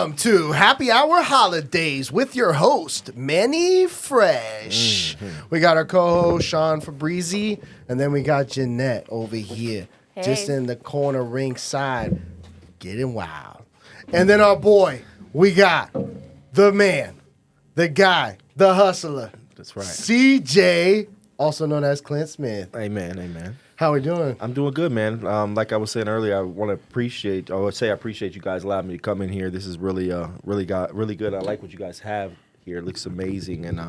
Welcome to Happy Hour Holidaze with your host, Manny Fresh. We got our co-host, Sean Fabrizi, and then we got Jeanette over here, just in the corner ringside, getting wild. And then our boy, we got the man, the guy, the hustler. That's right. CJ, also known as Clint Smith. Amen, amen. How we doing? I'm doing good, man. Like I was saying earlier, I want to appreciate, I appreciate you guys allowing me to come in here. This is really good. I like what you guys have here. It looks amazing, and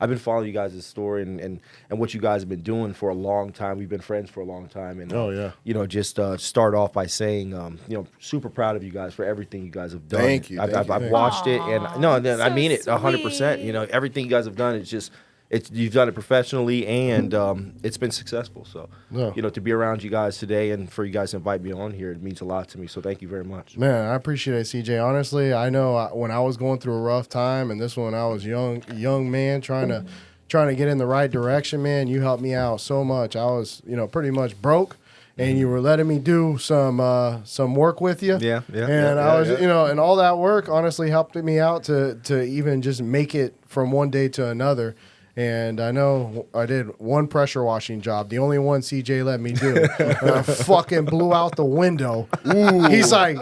I've been following you guys' story and what you guys have been doing for a long time. We've been friends for a long time, and just start off by saying, super proud of you guys for everything you guys have done. Thank you. I've watched it, and I mean it 100%. Everything you guys have done is just. You've done it professionally, and it's been successful. So, to be around you guys today and for you guys to invite me on here, it means a lot to me. So thank you very much. Man, I appreciate it, CJ. Honestly, I know when I was going through a rough time, and this one I was young man trying to get in the right direction, man, you helped me out so much. I was, pretty much broke. And you were letting me do some work with you. Yeah. And I was, and all that work honestly helped me out to even just make it from one day to another. And I know I did one pressure washing job, the only one CJ let me do. And I fucking blew out the window. Ooh. He's like,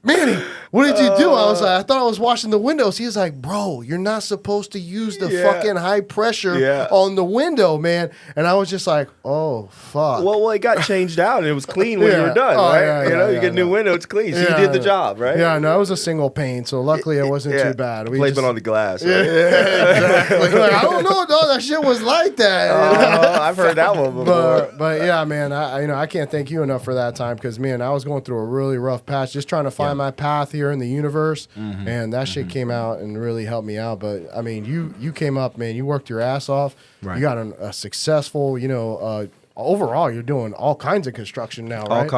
Manny, what did you do? I was like, I thought I was washing the windows. He's like, bro, you're not supposed to use the fucking high pressure on the window, man. And I was just like, oh, fuck. Well, it got changed out and it was clean when you were done, right? You get a new window, it's clean. So you did the job, right? Yeah, no, it was a single pane, so luckily it wasn't too bad. We Placement on the glass. Right? Yeah, exactly. Like, I don't know, dog. That shit was like that. I've heard that one before. But yeah, man, I can't thank you enough for that time because, man, I was going through a really rough patch, just trying to find my path here in the universe, and that shit came out and really helped me out. But I mean, you came up, man. You worked your ass off. Right. You got a successful, overall, you're doing all kinds of construction now, right?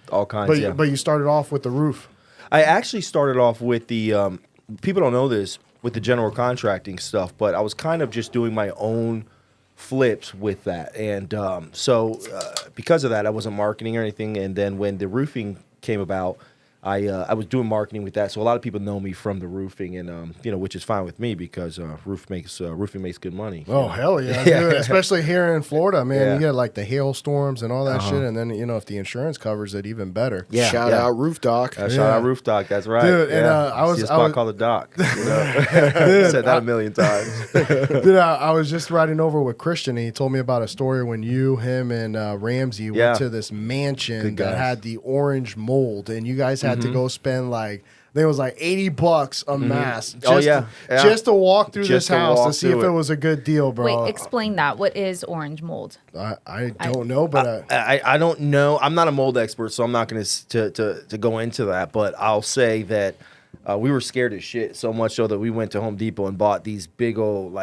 All kinds. But you started off with the roof. I actually started off with the people don't know this, with the general contracting stuff, but I was kind of just doing my own flips with that, and so because of that, I wasn't marketing or anything. And then when the roofing came about, I was doing marketing with that, so a lot of people know me from the roofing, and which is fine with me because roofing makes good money. Oh hell yeah, dude. Especially here in Florida, man. You get like the hailstorms and all that shit, and then if the insurance covers it, even better. Shout out Roof Doc. Shout out Roof Doc. That's right, dude. And I was called the Doc. Said that a million times. Dude, I was just riding over with Christian, and he told me about a story when him and Ramsey went to this mansion that had the orange mold, and you guys had to go spend I think it was like $80 a mass just to walk through this house to see if it was a good deal, bro. Wait, explain that. What is orange mold? I don't know, but I don't know. I'm not a mold expert, so I'm not going to go into that. But I'll say that we were scared as shit, so much so that we went to Home Depot and bought these big old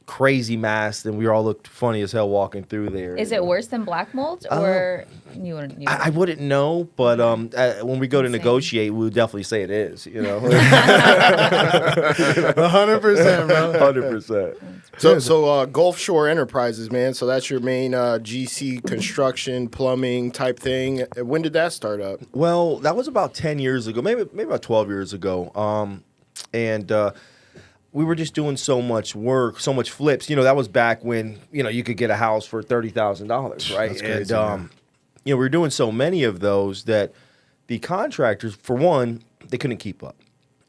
crazy masks, and we all looked funny as hell walking through there. Is it worse than black mold, or you wouldn't? I wouldn't know, but when we go to negotiate, we would definitely say it is. 100%, bro. 100%. So Gulf Shore Enterprises, man. So that's your main GC construction, plumbing type thing. When did that start up? Well, that was about 10 years ago, maybe about 12 years ago. And we were just doing so much work, so much flips. That was back when, you could get a house for $30,000, right? That's crazy, and, we were doing so many of those that the contractors, for one, they couldn't keep up.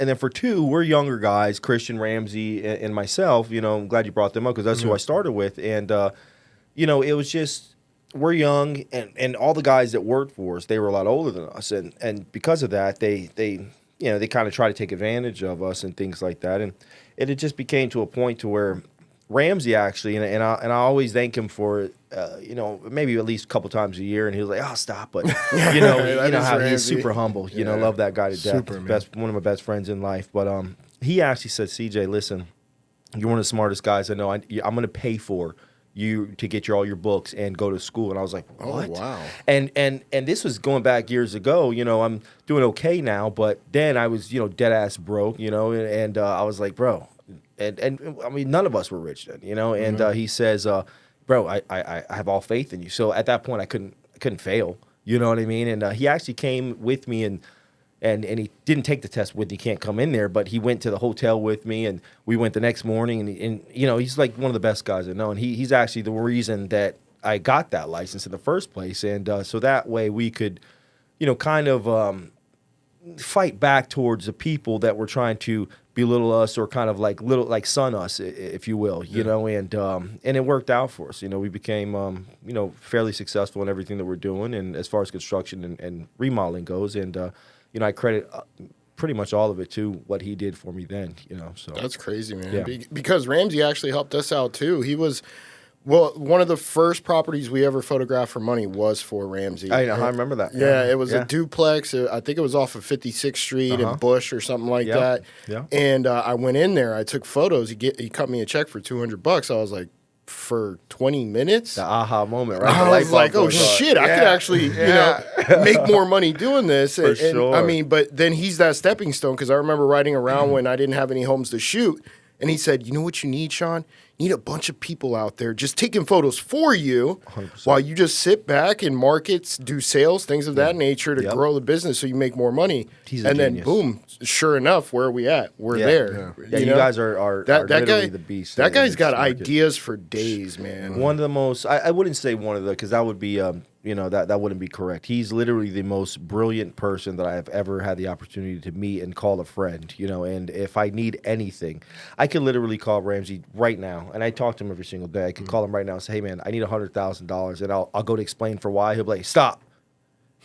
And then for two, we're younger guys, Christian, Ramsey, and myself. I'm glad you brought them up because that's who I started with. And, it was just, we're young, and all the guys that worked for us, they were a lot older than us. And because of that, they kind of try to take advantage of us and things like that. And it just became to a point to where Ramsey actually, and I always thank him for it, maybe at least a couple times a year, and he was like, "Oh, stop!" But you know how he's super humble. Love that guy to death. One of my best friends in life. But he actually said, "CJ, listen, you're one of the smartest guys I know. I'm going to pay for you to get all your books and go to school." And I was like, "What?" Oh, wow. And this was going back years ago. I'm doing okay now, but then I was dead ass broke. And I was like, bro. And I mean, none of us were rich then, And he says, "Bro, I have all faith in you." So at that point, I couldn't fail. You know what I mean? And he actually came with me and And he didn't take the test with, he can't come in there, but he went to the hotel with me, and we went the next morning, and you know, he's like one of the best guys I know, and he's actually the reason that I got that license in the first place. And so that way we could, you know, kind of fight back towards the people that were trying to belittle us or kind of like sun us, if you will, you know, and it worked out for us. You know, we became, you know, fairly successful in everything that we're doing, and as far as construction and remodeling goes, and you know, I credit pretty much all of it to what he did for me then, you know. So That's crazy, man. Yeah. Because Ramsey actually helped us out too. He was, well, one of the first properties we ever photographed for money was for Ramsey. I remember that. Yeah, it was a duplex. I think it was off of 56th Street in Bush or something like that. Yeah. And I went in there. I took photos. He cut me a check for $200. I was like, for 20 minutes? The aha moment, right? I was like, oh shit, I could actually, you know, make more money doing this. For sure. I mean, but then he's that stepping stone, because I remember riding around when I didn't have any homes to shoot. And he said, you know what you need, Sean? You need a bunch of people out there just taking photos for you 100%. while you just sit back and markets, do sales, things of that nature to grow the business so you make more money. He's a and genius. then, boom, sure enough, where are we at? We're there. Yeah, you guys are literally guy, the beast. That in guy's this got market. ideas for days, man. One of the most, I wouldn't say one of the, because that would be, you know, that wouldn't be correct. He's literally the most brilliant person that I have ever had the opportunity to meet and call a friend, you know, and if I need anything, I could literally call Ramsey right now, and I talk to him every single day. I could call him right now and say, hey, man, I need $100,000, and I'll go to explain for why. He'll be like, stop.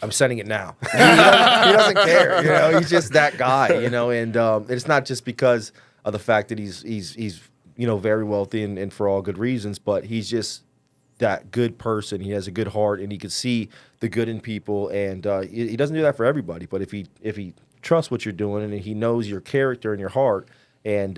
I'm sending it now. He doesn't care, you know. He's just that guy, you know, and it's not just because of the fact that he's you know, very wealthy and for all good reasons, but he's just that good person. He has a good heart, and he can see the good in people, and he doesn't do that for everybody. But if he trusts what you're doing, and he knows your character and your heart, and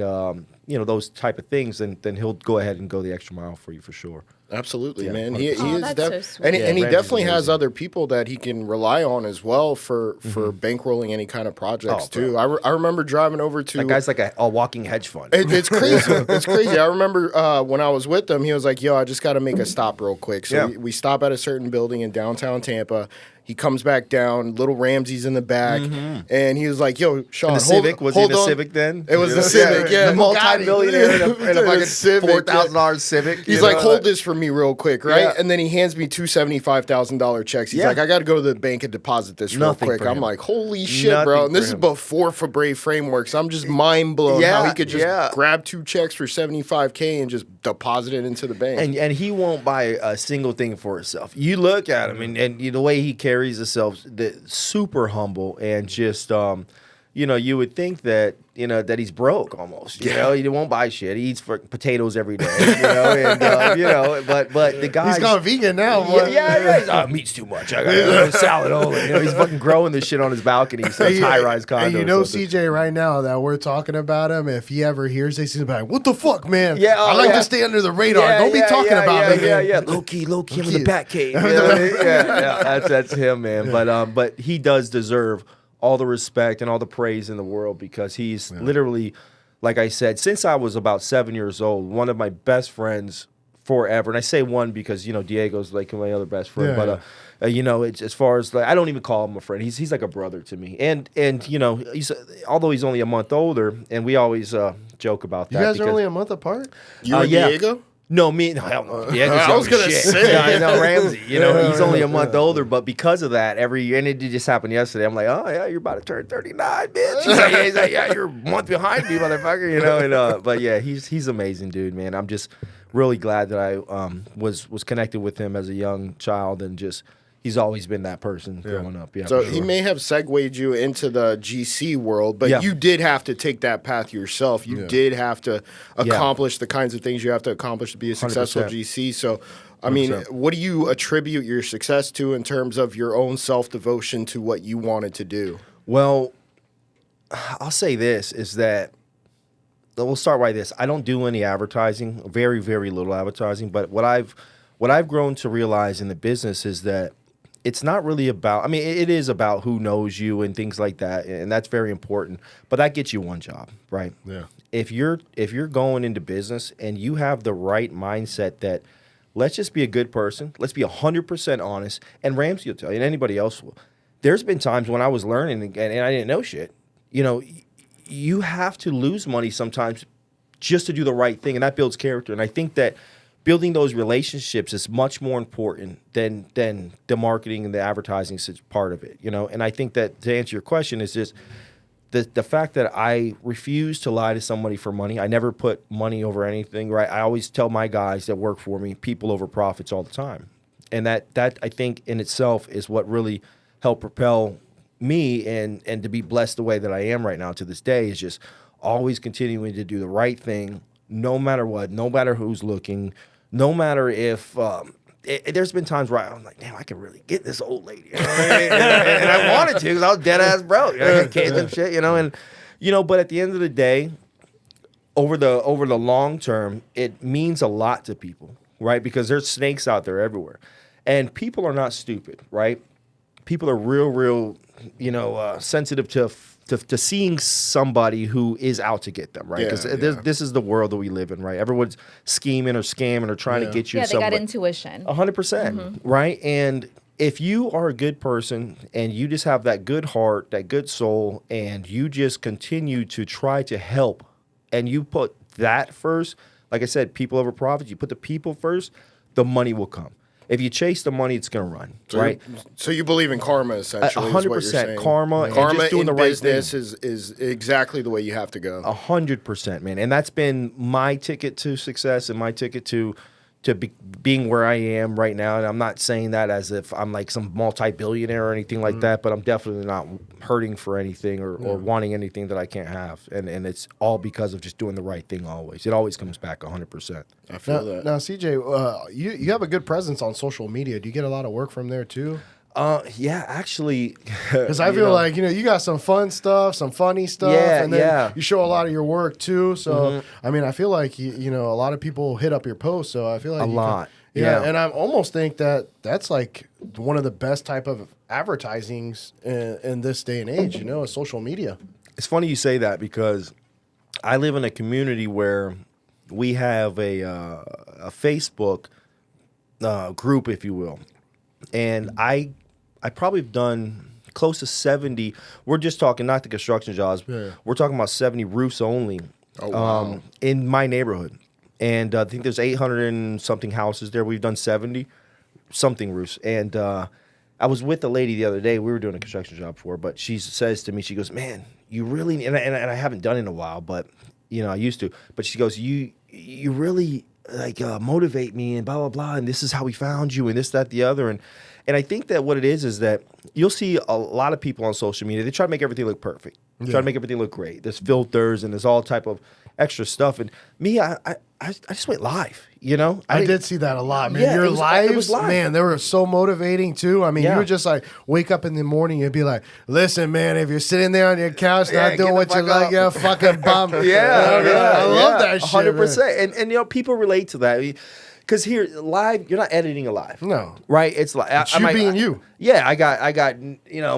you know, those type of things, then he'll go ahead and go the extra mile for you for sure. Absolutely, Yeah, man. 100%. He is that's so sweet. and Yeah, he Ramsey's definitely has amazing. other people that he can rely on as well for bankrolling any kind of projects Oh, too. bro. I remember driving over to That guy's like a walking hedge fund. It's crazy. It's crazy. I remember when I was with him, he was like, yo, I just got to make a stop real quick. So Yeah. we stop at a certain building in downtown Tampa. He comes back down, little Ramsey's in the back, and he was like, yo, Sean, And the hold, Civic, was hold he in a on. Civic then? It was You the know? Civic, yeah. The multi-millionaire in a The fucking Civic, yeah. $4,000 Civic. He's you like, know, hold this for me real quick, right? Yeah. And then he hands me two $75,000 checks. He's Yeah. like, I got to go to the bank and deposit this real Nothing quick. for I'm him. like, holy shit, Nothing bro. And this for is him. before Fabre Frameworks. I'm just mind blown how Yeah, he could just yeah. grab two checks for $75K and just deposit it into the bank. And he won't buy a single thing for himself. You look at him, and the way he carries himself, super humble, and just you know, you would think that, you know, that he's broke almost. You know, he won't buy shit. He eats potatoes every day. You know, and you know, but the guy He's gone vegan now. Yeah. He's, meat's too much. I got salad only. You know, he's fucking growing this shit on his balcony. So it's high-rise condo. And you or know, something. CJ, right now that we're talking about him, if he ever hears this, he's gonna be like, "What the fuck, man? Yeah, I like yeah. to stay under the radar. Don't be talking about me, man." Yeah. Low key, I'm in the back cave. You know? yeah, that's him, man. But he does deserve all the respect and all the praise in the world, because he's literally, like I said, since I was about 7 years old, one of my best friends forever. And I say one because, you know, Diego's like my other best friend. Yeah, But you know, it's, as far as, like, I don't even call him a friend. He's like a brother to me. And you know, although he's only a month older, and we always joke about that. You guys because, are only a month apart. You and yeah. Diego? No, no, hell no. Yeah, I was gonna say. Yeah, I know Ramsey. You know, he's only a month older, but because of that, every year, and it just happened yesterday. I'm like, oh yeah, you're about to turn 39, bitch. He's like, yeah, you're a month behind me, motherfucker. You know, and but yeah, he's amazing, dude, man. I'm just really glad that I was connected with him as a young child, and just he's always been that person growing up. Yeah. So for he sure. may have segued you into the GC world, but Yeah. you did have to take that path yourself. You did have to accomplish the kinds of things you have to accomplish to be a successful 100%. GC. So, I mean, 100%. what do you attribute your success to in terms of your own self-devotion to what you wanted to do? Well, I'll say this is that we'll start by this. I don't do any advertising, very, very little advertising. But what I've grown to realize in the business is that it's not really about, I mean, it is about who knows you and things like that, and that's very important. But that gets you one job, right? Yeah. If you're going into business and you have the right mindset that let's just be a good person, let's be 100% honest, and Ramsey will tell you, and anybody else will, there's been times when I was learning and I didn't know shit. You know, you have to lose money sometimes just to do the right thing, and that builds character. And I think that building those relationships is much more important than the marketing and the advertising part of it, you know? And I think that to answer your question is just the fact that I refuse to lie to somebody for money. I never put money over anything, right? I always tell my guys that work for me, people over profits all the time. And that I think in itself is what really helped propel me and to be blessed the way that I am right now to this day, is just always continuing to do the right thing, no matter what, no matter who's looking, no matter if there's been times where I'm like, damn, I can really get this old lady. You know what I mean? and I wanted to because I was dead ass broke. You know, I got kids and shit, you know. And, you know, but at the end of the day, over the long term, it means a lot to people, right? Because there's snakes out there everywhere. And people are not stupid, right? People are real, you know, sensitive to seeing somebody who is out to get them, right? Because this is the world that we live in, right? Everyone's scheming or scamming or trying to get you. Yeah, they got intuition. 100%, right? And if you are a good person and you just have that good heart, that good soul, and you just continue to try to help, and you put that first, like I said, people over profits, you put the people first, the money will come. If you chase the money, it's going to run, right? So you believe in karma, essentially, 100%. Is what you're saying. Karma and just doing in the right business thing. is exactly the way you have to go. 100%, man. And that's been my ticket to success and my ticket to being where I am right now. And I'm not saying that as if I'm like some multi-billionaire or anything like that, but I'm definitely not hurting for anything or wanting anything that I can't have. And it's all because of just doing the right thing always. It always comes back 100%. I feel that. Now, CJ, you have a good presence on social media. Do you get a lot of work from there too? Yeah, actually. Because I feel like, you got some fun stuff, some funny stuff, and then you show a lot of your work too. So, I mean, I feel like, a lot of people hit up your posts. So I feel like a lot. Yeah, and I almost think that that's like one of the best type of advertisings in this day and age, is social media. It's funny you say that because I live in a community where we have a Facebook group, if you will. And I probably have done close to 70. We're just talking, not the construction jobs. Yeah. We're talking about 70 roofs only in my neighborhood. And I think there's 800 and something houses there. We've done 70 something roofs. And I was with a lady the other day. We were doing a construction job for her. But she says to me, she goes, man, you really, and I haven't done it in a while, but, I used to. But she goes, you really motivate me and blah, blah, blah. And this is how we found you and this, that, the other. And I think that what it is that you'll see a lot of people on social media. They try to make everything look perfect. Try to make everything look great. There's filters and there's all type of extra stuff. And me, I just went live, I did see that a lot, man. Yeah, Your it was lives, live. man, they were so motivating too. I mean, you would just wake up in the morning and be like, listen, man, if you're sitting there on your couch not doing what you like, you're a fucking bum. I love that shit. 100%. And people relate to that. Because here, live, you're not editing a live. No. Right? It's like it's you being you. Yeah, I got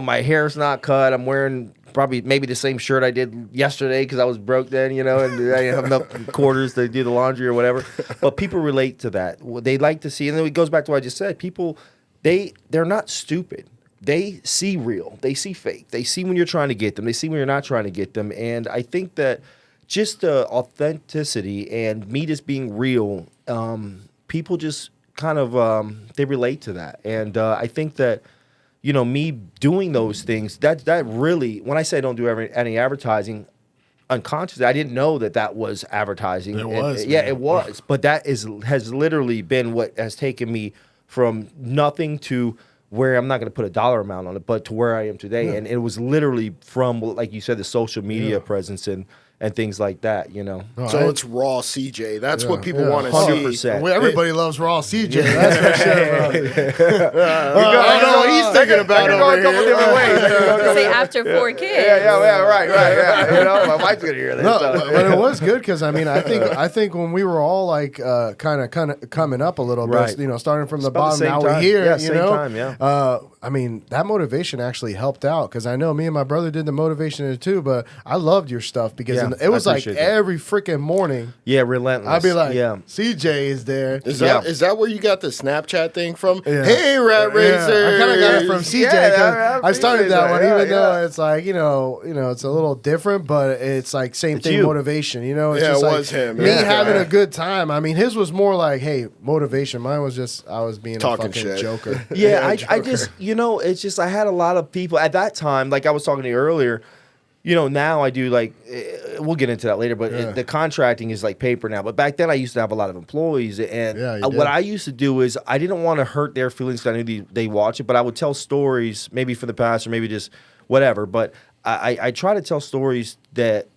my hair's not cut. I'm wearing maybe the same shirt I did yesterday because I was broke then, and I didn't have enough quarters to do the laundry or whatever. But people relate to that. They like to see, and then it goes back to what I just said. People, they're not stupid. They see real. They see fake. They see when you're trying to get them. They see when you're not trying to get them. And I think that just the authenticity and me just being real, people just kind of they relate to that. And I think that me doing those things, that really, when I say don't do any advertising, unconsciously, I didn't know that was advertising. It was. It was. But that has literally been what has taken me from nothing to where I'm not going to put a dollar amount on it, but to where I am today. And it was literally from, like you said, the social media presence and things like that, So it's raw CJ. That's what people want to 100%. see. Well, everybody loves raw CJ. That's for sure. I know what he's thinking about over a couple here. different ways. Say after 4 kids. Right. Yeah. My wife's gonna hear this. No, but it was good because I think when we were all kind of coming up a little bit, Right. starting from the It's about bottom, the same now time. we're here. Yeah, same time, yeah. I mean, that motivation actually helped out because I know me and my brother did the motivation too, but I loved your stuff because Yeah, it was I like appreciate that. every freaking morning. Yeah, relentless. I'd be like, yeah. CJ is there. Is that where you got the Snapchat thing from? Yeah. Hey, Rat Racer. I kind of got it from CJ Yeah, because I started appreciate that one, that. even Yeah, though yeah. it's like it's a little different, but it's like same It's thing you. motivation. It's Yeah, just it like was him. me Yeah. having a good time. I mean, his was more like, hey, motivation. Mine was just I was being Talking a fucking shit. joker. Yeah, I Joker. just, it's just, I had a lot of people at that time, like I was talking to you earlier, now I do like, we'll get into that later, but Yeah. the contracting is like paper now. But back then I used to have a lot of employees. And Yeah, you what did. I used to do is I didn't want to hurt their feelings because I knew they watch it, but I would tell stories, maybe from the past or maybe just whatever. But I try to tell stories that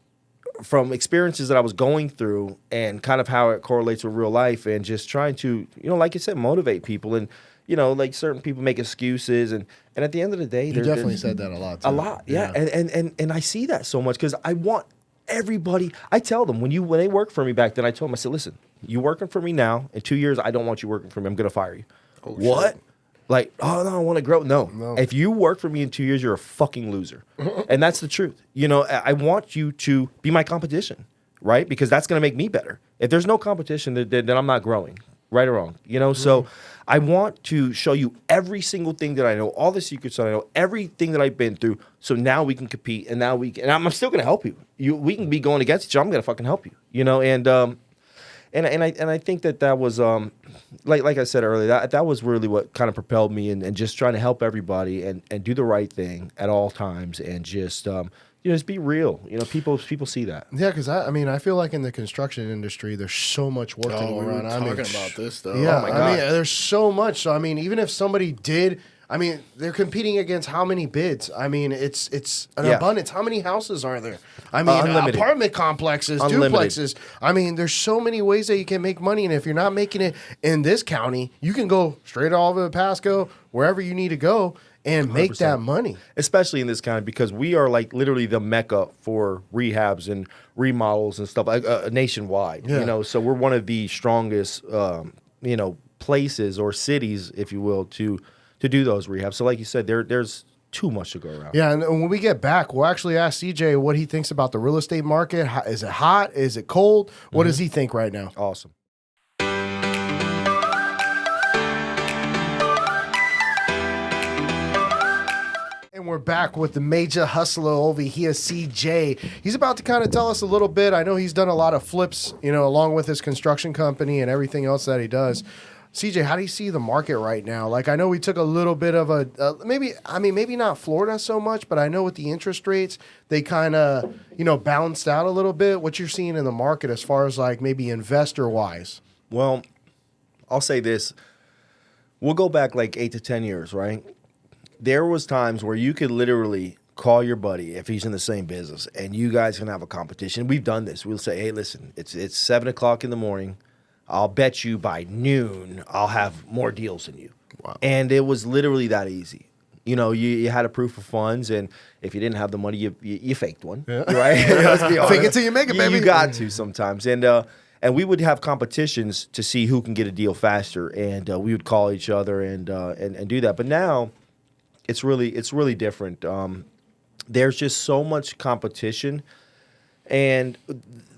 from experiences that I was going through and kind of how it correlates with real life and just trying to, like you said, motivate people. And, like certain people make excuses. And at the end of the day, You definitely said that a lot. Too. a lot, yeah. And I see that so much because I want everybody. I tell them when they worked for me back then, I told them, I said, listen, you working for me now. In 2 years, I don't want you working for me. I'm going to fire you. Oh, What? shit. Like, oh no, I want to grow. No. If you work for me in 2 years, you're a fucking loser. And that's the truth. I want you to be my competition, right? Because that's going to make me better. If there's no competition, then I'm not growing, right or wrong. So I want to show you every single thing that I know, all the secrets that I know, everything that I've been through. So now we can compete, and now and I'm still going to help you. We can be going against each other. I'm going to fucking help you. And I think that was like I said earlier, that was really what kind of propelled me and just trying to help everybody and do the right thing at all times and just just be real. People see that. Yeah, because I feel like in the construction industry, there's so much work to go We were around. talking about this, though. Yeah, Oh my God. there's so much. So even if somebody did, they're competing against how many bids? It's an Yeah. abundance. How many houses are there? Unlimited. Apartment complexes, Unlimited. duplexes. There's so many ways that you can make money, and if you're not making it in this county, you can go straight all over to Pasco, wherever you need to go, and make that 100%. money. Especially in this county because we are like literally the mecca for rehabs and remodels and stuff nationwide. Yeah. So we're one of the strongest places or cities, if you will, to do those rehabs. So like you said, there's too much to go around. Yeah, and when we get back, we'll actually ask CJ what he thinks about the real estate market. Is it hot? Is it cold? What does he think right now? Awesome. And we're back with the major hustler over here, CJ. He's about to kind of tell us a little bit. I know he's done a lot of flips, along with his construction company and everything else that he does. CJ, how do you see the market right now? Like, I know we took a little bit of maybe not Florida so much, but I know with the interest rates, they kind of, balanced out a little bit. What you're seeing in the market as far as like maybe investor-wise? Well, I'll say this. We'll go back like 8 to 10 years, right? There was times where you could literally call your buddy if he's in the same business and you guys can have a competition. We've done this. We'll say, hey, listen, it's 7 o'clock in the morning. I'll bet you by noon I'll have more deals than you. Wow. And it was literally that easy. You had a proof of funds, and if you didn't have the money, you faked one, right? Let's be honest. Fake it till you make it, baby. You got to sometimes. And we would have competitions to see who can get a deal faster, and we would call each other and do that. But now it's really different. There's just so much competition, and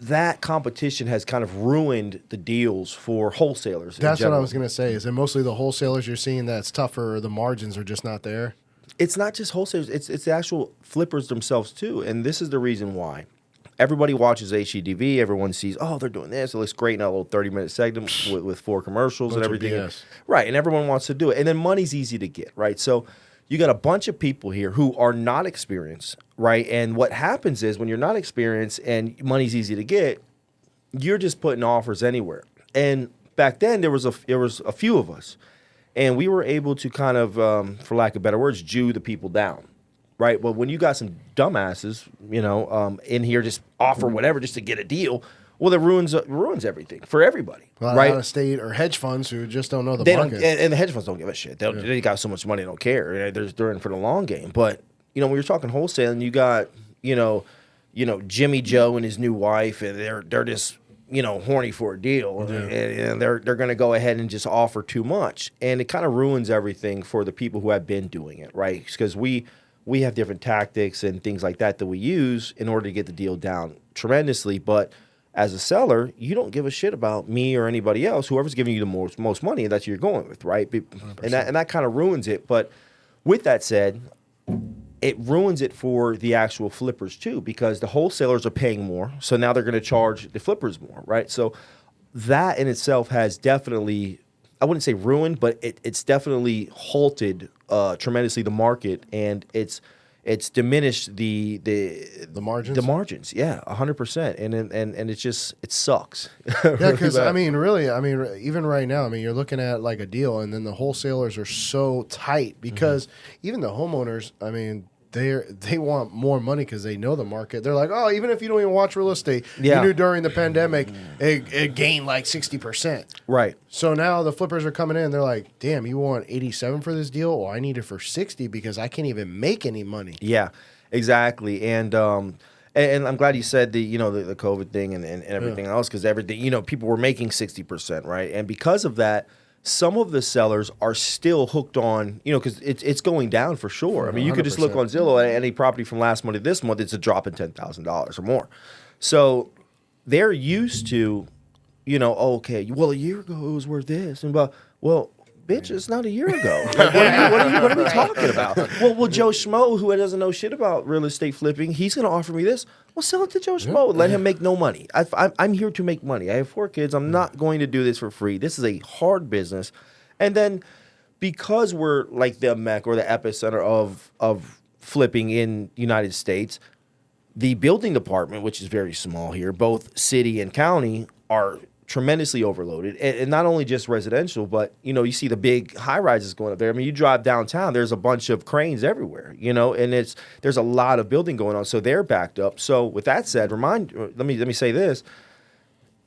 that competition has kind of ruined the deals for wholesalers. That's what I was going to say. Is it mostly the wholesalers you're seeing that's tougher, or the margins are just not there? It's not just wholesalers. It's the actual flippers themselves too. And this is the reason why. Everybody watches HGTV. Everyone sees, oh, they're doing this. It looks great in a little 30-minute segment with 4 commercials and Bunch of everything. BS. Right, and everyone wants to do it. And then money's easy to get, right? So you got a bunch of people here who are not experienced, right? And what happens is when you're not experienced and money's easy to get, you're just putting offers anywhere. And back then there was a few of us, and we were able to kind of, for lack of better words, Jew the people down, right? But when you got some dumbasses, in here just offer whatever just to get a deal, well, that ruins everything for everybody, Well, right? out of state or hedge funds who just don't know the They don't, market. and the hedge funds don't give a shit. They got so much money, they don't care. They're in for the long game. But when you're talking wholesaling, you got Jimmy Joe and his new wife, and they're just horny for a deal, and they're going to go ahead and just offer too much, and it kind of ruins everything for the people who have been doing it, right? Because we have different tactics and things like that we use in order to get the deal down tremendously. But as a seller, you don't give a shit about me or anybody else. Whoever's giving you the most money, that's who you're going with, right? 100%. And that kind of ruins it. But with that said, it ruins it for the actual flippers too, because the wholesalers are paying more. So now they're going to charge the flippers more, right? So that in itself has definitely, I wouldn't say ruined, but it's definitely halted tremendously the market, and it's diminished the margins. The margins, yeah, 100%, and it sucks. Yeah, because really, even right now, you're looking at like a deal, and then the wholesalers are so tight because even the homeowners, they want more money because they know the market. They're like, oh, even if you don't even watch real estate, you knew during the pandemic it gained like 60%. Right. So now the flippers are coming in. They're like, damn, you want 87 for this deal? Well, I need it for 60 because I can't even make any money. Yeah, exactly. And I'm glad you said the COVID thing and everything else, because everything, people were making 60%, right? And because of that, some of the sellers are still hooked on, because it's going down for sure. You could just look on Zillow at any property from last month to this month, it's a drop in $10,000 or more. So they're used to, okay, well, a year ago it was worth this. And well, bitch, it's not a year ago. Like, what are we talking about? Well, Joe Schmo, who doesn't know shit about real estate flipping, he's going to offer me this. Well, sell it to Joe Schmo. Let him make no money. I'm here to make money. I have 4 kids. I'm not going to do this for free. This is a hard business. And then because we're like the mecca or the epicenter of flipping in United States, the building department, which is very small here, both city and county, are tremendously overloaded, and not only just residential, but you see the big high rises going up there. You drive downtown, there's a bunch of cranes everywhere, and there's a lot of building going on, so they're backed up. So with that said, let me say this: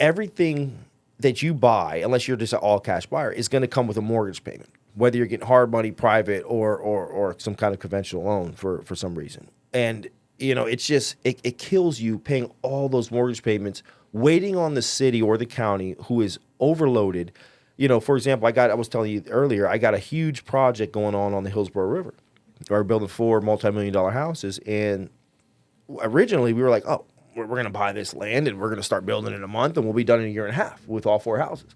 everything that you buy, unless you're just an all cash buyer, is going to come with a mortgage payment, whether you're getting hard money, private, or some kind of conventional loan for some reason. And it's just it kills you paying all those mortgage payments, waiting on the city or the county who is overloaded. For example, I was telling you earlier, I got a huge project going on the Hillsborough River. We're building 4 multi-million-dollar houses, and originally we were like, oh, we're going to buy this land and we're going to start building in a month, and we'll be done in a year and a half with all 4 houses.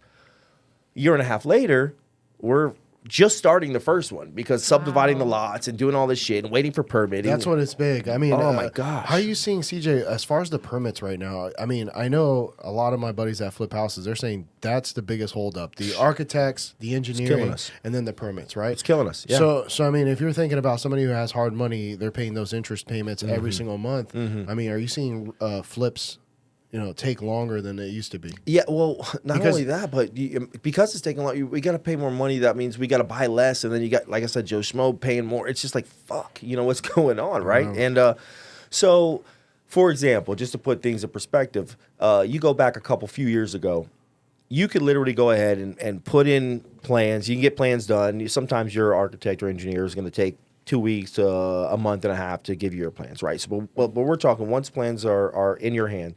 A year and a half later, we're just starting the first one because subdividing the lots and doing all this shit and waiting for permitting. That's what it's big. Oh my gosh. How are you seeing, CJ, as far as the permits right now? I know a lot of my buddies that flip houses, they're saying that's the biggest holdup. The architects, the engineering, and then the permits, right? It's killing us. Yeah. So if you're thinking about somebody who has hard money, they're paying those interest payments every single month. Are you seeing flips take longer than it used to be? Yeah, well, not only that, but because it's taking long, we got to pay more money. That means we got to buy less, and then you got, like I said, Joe Schmo paying more. It's just like, fuck, what's going on, right? And so, for example, just to put things in perspective, you go back a few years ago, you could literally go ahead and put in plans. You can get plans done. Sometimes your architect or engineer is going to take 2 weeks to a month and a half to give you your plans, right? So, but we're talking once plans are in your hand,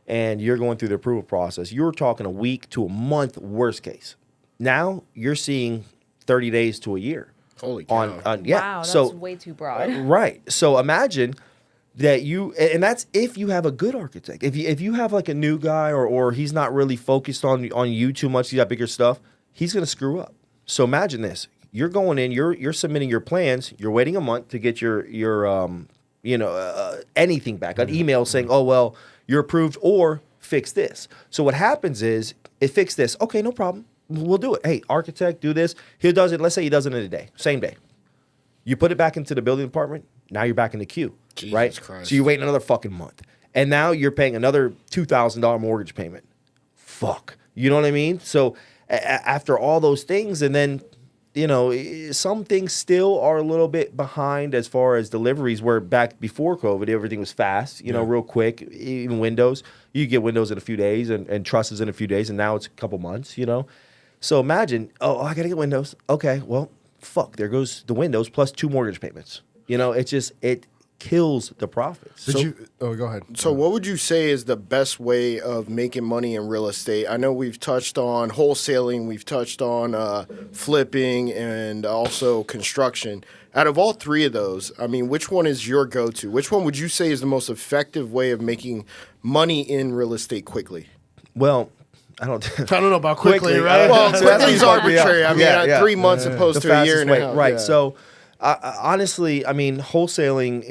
and you're going through the approval process, you're talking a week to a month, worst case. Now you're seeing 30 days to a year. Holy cow. Wow, that's way too broad. Right. So imagine that and that's if you have a good architect. If you have like a new guy or he's not really focused on you too much, he's got bigger stuff, he's going to screw up. So imagine this. You're going in, you're submitting your plans, you're waiting a month to get your anything back, an email saying, oh, well, you're approved, or fix this. So what happens is, it fixed this. Okay, no problem. We'll do it. Hey, architect, do this. He does it. Let's say he does it in a day, same day. You put it back into the building department. Now you're back in the queue, Jesus right? Christ. So you're waiting another fucking month. And now you're paying another $2,000 mortgage payment. Fuck. You know what I mean? So after all those things, and then, some things still are a little bit behind as far as deliveries, where back before COVID, everything was fast, real quick. Even windows, you get windows in a few days and trusses in a few days, and now it's a couple months, So imagine, I got to get windows. Okay, well, fuck, there goes the windows plus 2 mortgage payments. It's just, kills the profits. Go ahead. So what would you say is the best way of making money in real estate? I know we've touched on wholesaling, we've touched on flipping, and also construction. Out of all three of those, I mean, which one is your go-to? Which one would you say is the most effective way of making money in real estate quickly? Well, I don't know about quickly, right? Well, quickly is arbitrary. I mean, 3 months opposed to a year and a half. Right. Yeah. So, honestly, I mean, wholesaling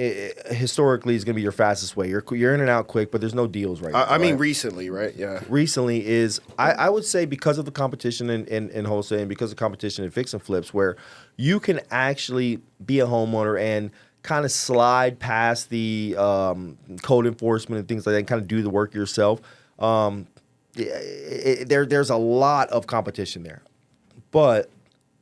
historically is going to be your fastest way. You're in and out quick, but there's no deals right now. I mean, recently, right? Yeah. Recently is, I would say, because of the competition in wholesaling, because of competition in fix and flips, where you can actually be a homeowner and kind of slide past the code enforcement and things like that and kind of do the work yourself. There's a lot of competition there. But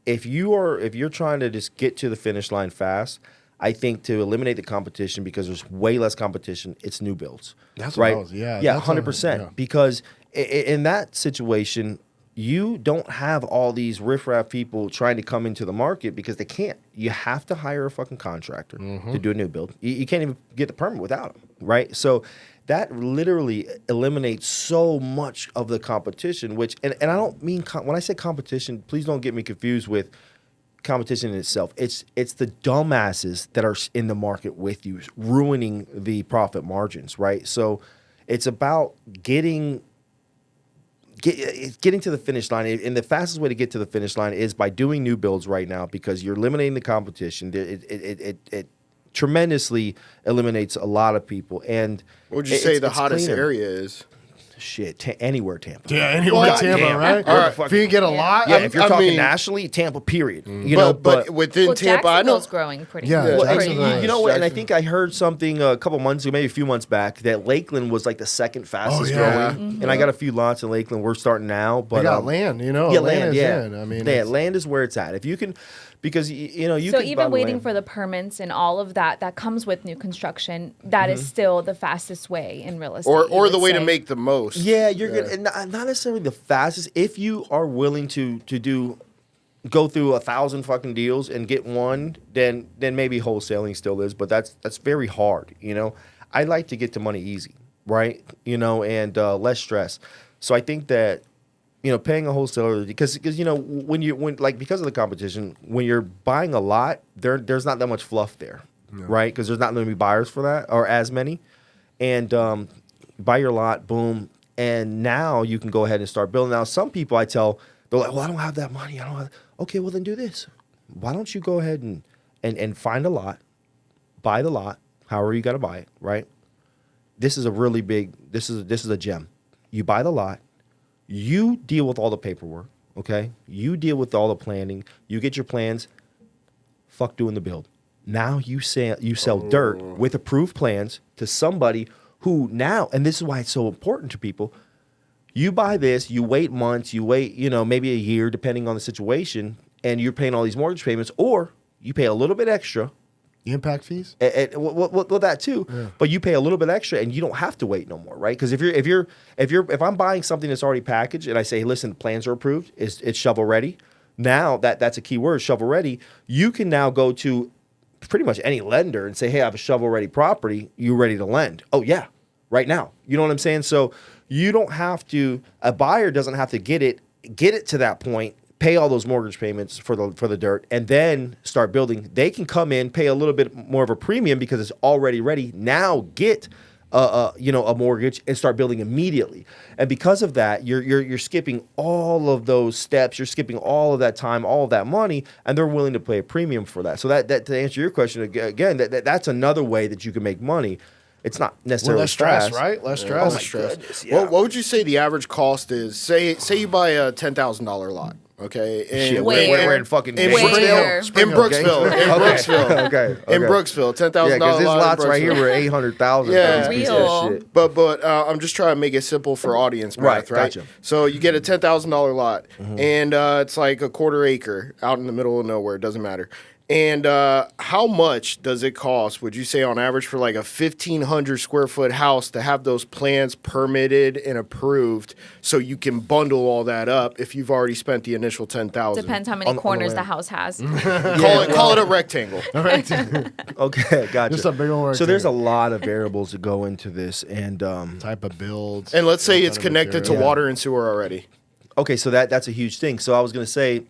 if you're trying to just get to the finish line fast, I think to eliminate the competition, because there's way less competition, it's new builds. That's right. What I was, yeah, 100%. Yeah. Because in that situation, you don't have all these riffraff people trying to come into the market because they can't. You have to hire a fucking contractor to do a new build. You can't even get the permit without them, right? So that literally eliminates so much of the competition, which, and I don't mean, when I say competition, please don't get me confused with competition in itself. It's the dumbasses that are in the market with you, ruining the profit margins, right? So it's about getting to the finish line, and the fastest way to get to the finish line is by doing new builds right now, because you're eliminating the competition. It tremendously eliminates a lot of people. And what would you say the hottest cleaner. area is? Shit, anywhere Tampa. Yeah, anywhere Tampa, right? All right. If you can get a lot, Yeah, if you're talking mean, nationally, Tampa, period. You know, but within Tampa, I know. Jacksonville's growing pretty Yeah, good. Well, Jacksonville and is. you know what? And I think I heard something a couple months ago, maybe a few months back, that Lakeland was like the second fastest yeah. growing. And I got a few lots in Lakeland. We're starting now, but they got land. Yeah, land is yeah. in. I mean, land is where it's at. If you can, because you know you. So can even buy waiting land. for the permits and all of that comes with new construction, that is still the fastest way in real estate. Or you the would way to say. make the most. Yeah, you're good. And not necessarily the fastest. If you are willing to go through 1,000 fucking deals and get one, then maybe wholesaling still is. But that's very hard. You know, I like to get to money easy, right? You know, and less stress. So I think that, you know, paying a wholesaler, because you know because of the competition, when you're buying a lot, there's not that much fluff there, right? Because there's not going to be buyers for that, or as many, and buy your lot, boom, and now you can go ahead and start building. Now, some people I tell, they're like, well, I don't have that money. I don't have. Okay, well then do this. Why don't you go ahead and find a lot, buy the lot, however you got to buy it, right? This is a really big. This is a gem. You buy the lot. You deal with all the paperwork, okay? You deal with all the planning. You get your plans. Fuck doing the build. Now you sell dirt with approved plans to somebody who now, and this is why it's so important to people, you buy this, you wait months, you wait, you know, maybe a year, depending on the situation, and you're paying all these mortgage payments, or you pay a little bit extra. the impact fees. Well, that too, but you pay a little bit extra, and you don't have to wait no more, right? Because if I'm buying something that's already packaged, and I say, listen, the plans are approved, it's shovel ready. Now that's a key word, shovel ready. You can now go to pretty much any lender and say, hey, I have a shovel ready property. You ready to lend? Oh yeah, right now. You know what I'm saying? So you don't have to. A buyer doesn't have to get it to that point, pay all those mortgage payments for the dirt, and then start building. They can come in, pay a little bit more of a premium because it's already ready. Now get a mortgage and start building immediately. And because of that, you're skipping all of those steps. You're skipping all of that time, all of that money, and they're willing to pay a premium for that. So that to answer your question again, that's another way that you can make money. It's not necessarily less stress, fast. right? Less stress. Less stress. What would you say the average cost is? Say you buy a $10,000 lot, okay? Shit, Where? we're in fucking In Where? Brooksville. Okay. In Brooksville, $10,000 Yeah, because these lot in lots right here Brooksville. were 800,000. Yeah. Real. But I'm just trying to make it simple for audience math, right? Gotcha. So you get a $10,000 lot, and it's like a quarter acre out in the middle of nowhere. It doesn't matter. And how much does it cost, would you say, on average, for like a 1,500 square foot house to have those plans permitted and approved so you can bundle all that up if you've already spent the initial $10,000? Depends how many corners the house has. Call it a rectangle. Okay, gotcha. Just a big old So there's a lot of variables that go into this, and type of builds. And let's say what it's kind of connected to material. water and sewer already. okay, so that's a huge thing. So I was going to say,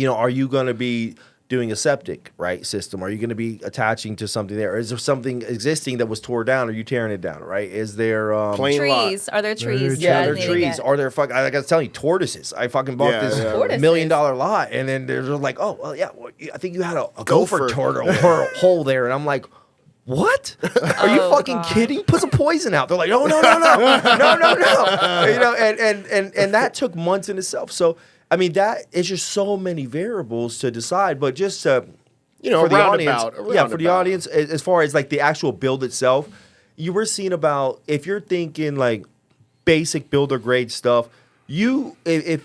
are you going to be doing a septic system? Are you going to be attaching to something there? Or is there something existing that was tore down? Are you tearing it down? Right? Is there Plain Trees. Are there trees? Yeah, that there are need to trees. get- Are there I got to tell you, tortoises. I fucking bought this Tortoises. $1 million lot, and then they're like, oh, well, yeah, well, I think you had a gopher turtle hole there, and I'm like, what? Are you fucking kidding? Put some poison out. They're like, no. And that took months in itself. So I mean, that is just so many variables to decide. But just for the audience, for the audience, as far as like the actual build itself, you were seeing about, if you're thinking like basic builder grade stuff, if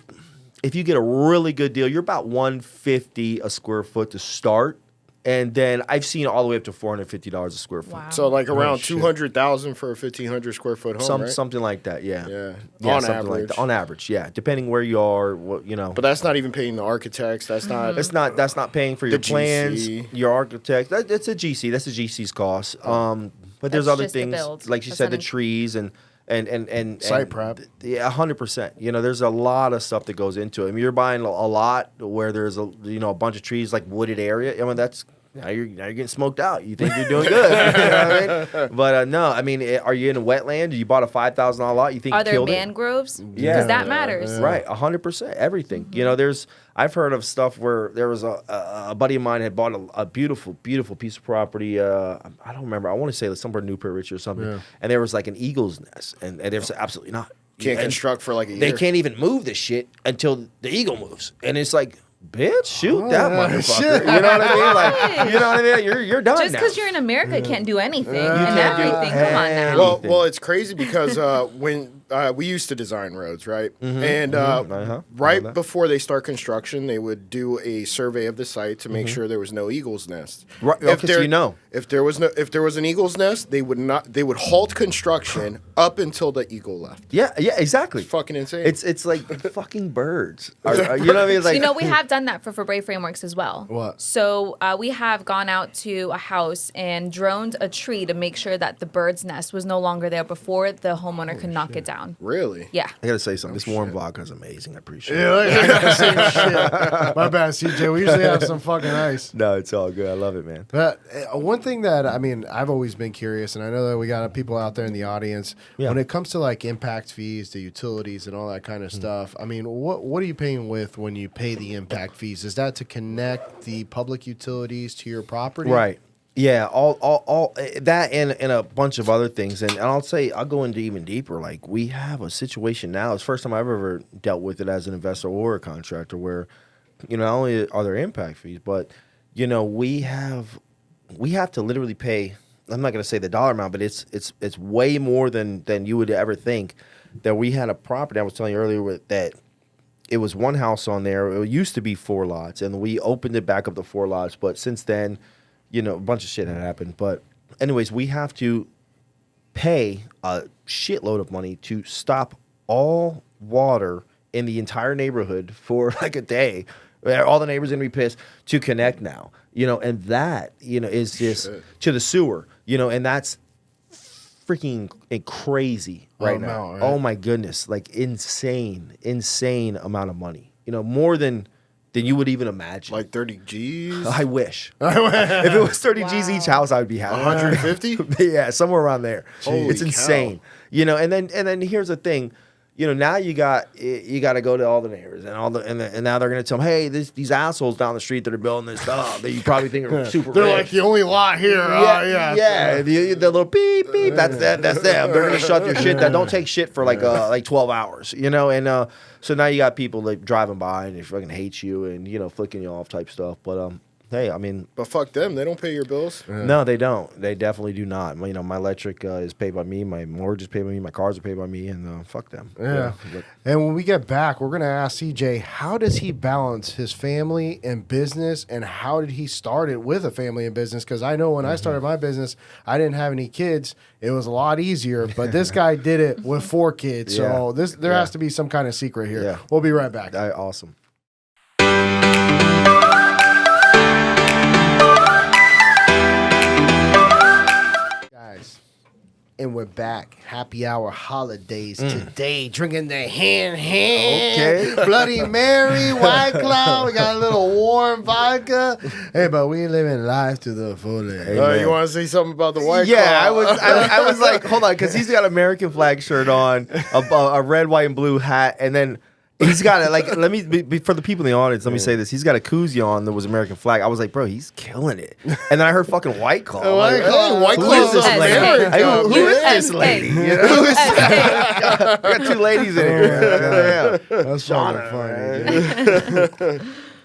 you get a really good deal, you're about $150 a square foot to start. And then I've seen all the way up to $450 a square foot. Wow. So like around $200,000 for a 1,500 square foot home, right? Something like that, yeah. Yeah. On average. On average, yeah. Depending where you are, But that's not even paying the architects. That's not. That's not paying for your The plans, GC. your architect. That's a GC. That's a GC's cost. But there's That's other just the things, build like you said, the percentage. trees and Site prep. Yeah, 100%. There's a lot of stuff that goes into it. I mean, you're buying a lot where there's a bunch of trees, like wooded area. I mean, that's. Now you're getting smoked out. You think you're doing good, you know what I mean? But no, I mean, are you in a wetland? You bought a $5,000 lot. You think Are you there killed it? mangroves? Yeah. Because that matters. Right, 100%. Everything. I've heard of stuff where there was a buddy of mine had bought a beautiful, beautiful piece of property. I don't remember. I want to say like somewhere in Newport Richie or something. Yeah. And there was like an eagle's nest, and there was absolutely not. Can't construct for like a year. They can't even move this shit until the eagle moves, and it's like. Bitch, shoot that motherfucker. Shit. You know what I mean? Like, you know what I mean? You're done Just now. because you're in America can't do anything and can't do everything. Come on now. Well, it's crazy because when we used to design roads, right? And right before they start construction, they would do a survey of the site to make sure there was no eagle's nest. Right. Okay, so if there was an eagle's nest, they would halt construction up until the eagle left. Yeah, exactly. It's fucking insane. It's like fucking birds. You know what I mean? It's like, We have done that for Fabre Frameworks as well. What? So we have gone out to a house and droned a tree to make sure that the bird's nest was no longer there before the homeowner could knock it down. Really? Yeah. I gotta say something. This warm vodka is amazing. I appreciate it. Yeah, I got the same shit. My bad, CJ. We usually have some fucking ice. No, it's all good. I love it, man. But one thing that I've always been curious, and I know that we got people out there in the audience. Yeah. When it comes to like impact fees, the utilities, and all that kind of stuff. I mean, what are you paying with when you pay the impact fees? Is that to connect the public utilities to your property? Right. Yeah, all that and a bunch of other things. And I'll go into even deeper. Like, we have a situation now. It's the first time I've ever dealt with it as an investor or a contractor where, not only are there impact fees, but, we have to literally pay, I'm not going to say the dollar amount, but it's way more than you would ever think. That we had a property, I was telling you earlier, that it was one house on there. It used to be 4 lots, and we opened it back up to 4 lots. But since then, a bunch of shit had happened. But anyways, we have to pay a shitload of money to stop all water in the entire neighborhood for like a day. All the neighbors are going to be pissed to connect now, and that, is just to the sewer, and that's freaking crazy right now. Right? Oh my goodness. Like insane amount of money, more than you would even imagine. Like 30 G's? I wish. If it was 30 G's each house, I would be happy. 150? Yeah, somewhere around there. Holy it's insane. cow. And then here's the thing. Now you got to go to all the neighbors and now they're gonna tell them, hey, these assholes down the street that are building this stuff that you probably think are super They're rich. like the only lot here. Yeah. The little beep beep. That's them. They're gonna shut your shit down. Don't take shit for like 12 hours. And so now you got people like driving by and they fucking hate you and flicking you off type stuff. But hey, I mean, But fuck them. They don't pay your bills. no, they don't. They definitely do not. You know, my electric is paid by me. My mortgage is paid by me. My cars are paid by me. And fuck them. Yeah. But- And when we get back, we're going to ask CJ, how does he balance his family and business, and how did he start it with a family and business? Because I know when I started my business, I didn't have any kids. It was a lot easier, but this guy did it with 4 kids. So there has to be some kind of secret here. Yeah. We'll be right back. Awesome. Guys, and we're back. Happy Hour Holidays today. Drinking the hand. Okay. Bloody Mary, White Claw. We got a little warm vodka. Hey, but we living life to the fullest. Hey, You want to say something about the White Yeah, Claw? I was like, hold on, because he's got an American flag shirt on, a red, white, and blue hat, and then he's got it. Like, let me be, for the people in the audience. Let me say this: he's got a koozie on that was American flag. I was like, bro, he's killing it. And then I heard fucking White Claw. I'm like, White who Claw is this is lady? America, Hey, who is USA. this lady? You know? I got 2 ladies in here. Yeah. That's fucking funny.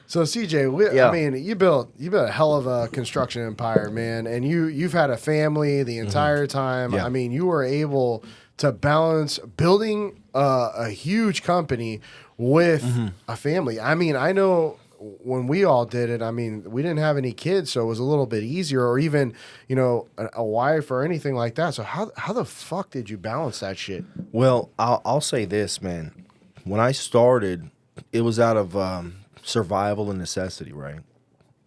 So CJ, I mean, you built a hell of a construction empire, man, and you've had a family the entire time. Yeah. I mean, you were able to balance building a huge company with a family. I mean, I know when we all did it, I mean, we didn't have any kids, so it was a little bit easier, or even, you know, a wife or anything like that. So how the fuck did you balance that shit? Well, I'll say this, man. When I started, it was out of survival and necessity, right?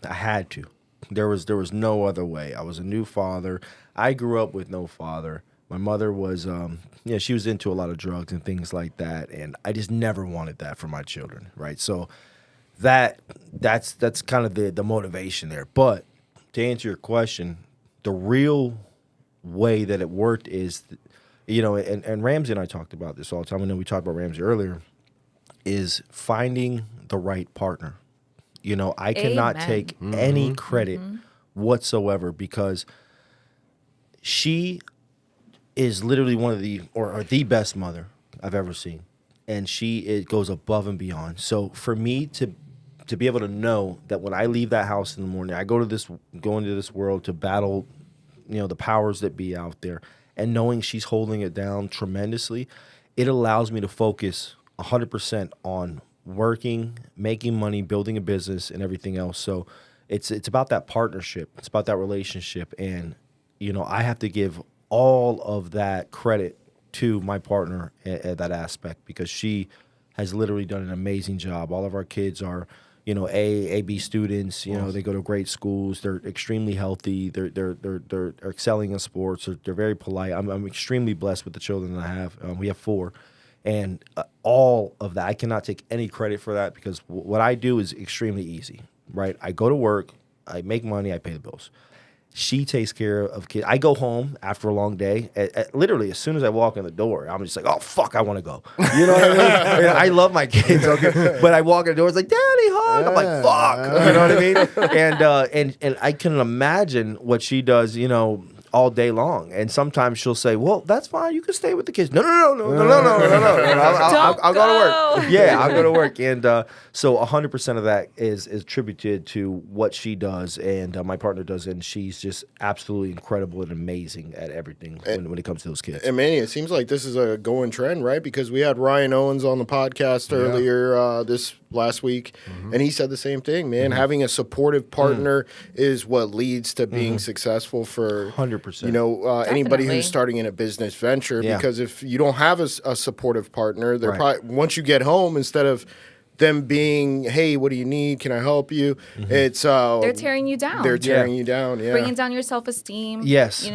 I had to. There was no other way. I was a new father. I grew up with no father. My mother was, she was into a lot of drugs and things like that, and I just never wanted that for my children, right? So that's kind of the motivation there. But to answer your question, the real way that it worked is, and Ramsey and I talked about this all the time. I know we talked about Ramsey earlier, is finding the right partner. You know, I cannot Amen. take any credit whatsoever, because she is literally one of the best mother I've ever seen, and it goes above and beyond. So for me to be able to know that when I leave that house in the morning, I go into this world to battle, the powers that be out there, and knowing she's holding it down tremendously, it allows me to focus 100% on working, making money, building a business, and everything else. So it's about that partnership. It's about that relationship, and I have to give all of that credit to my partner at that aspect, because she has literally done an amazing job. All of our kids are, A, B students. They go to great schools. They're extremely healthy. They're excelling in sports. They're very polite. I'm extremely blessed with the children that I have. We have 4, and all of that, I cannot take any credit for that, because what I do is extremely easy. Right? I go to work, I make money, I pay the bills. She takes care of kids. I go home after a long day. Literally, as soon as I walk in the door, I'm just like, oh, fuck, I want to go. You know what I mean? I mean, I love my kids, okay? But I walk in the door, it's like, Daddy, hug. I'm like, fuck. You know what I mean? And I can imagine what she does, all day long. And sometimes she'll say, well, that's fine. You can stay with the kids. No. I'll go to work. Yeah, I'll go to work. And so 100% of that is attributed to what she does and my partner does. And she's just absolutely incredible and amazing at everything when it comes to those kids. And Manny, it seems like this is a going trend, right? Because we had Ryan Owens on the podcast earlier this last week, and he said the same thing, man. Having a supportive partner is what leads to being successful for 100%. Anybody Definitely. who's starting in a business venture. Yeah. Because if you don't have a supportive partner, they're probably, once you get home, instead of them being, hey, what do you need? Can I help you? It's They're tearing you down. They're tearing you down. Yeah. Bringing down your self-esteem. Yes. You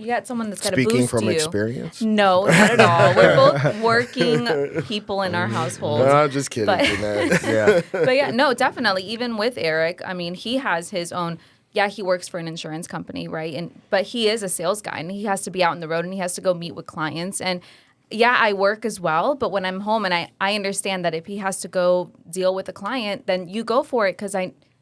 got someone that's got to boost Speaking from you. experience. No, not at all. We're both working people in our household. No, I'm just kidding, But- Jeanette. Yeah. But yeah, no, definitely. Even with Eric, I mean, he has his own. Yeah, he works for an insurance company, right? But he is a sales guy, and he has to be out on the road, and he has to go meet with clients. And yeah, I work as well, but when I'm home, and I understand that if he has to go deal with a client, then you go for it, because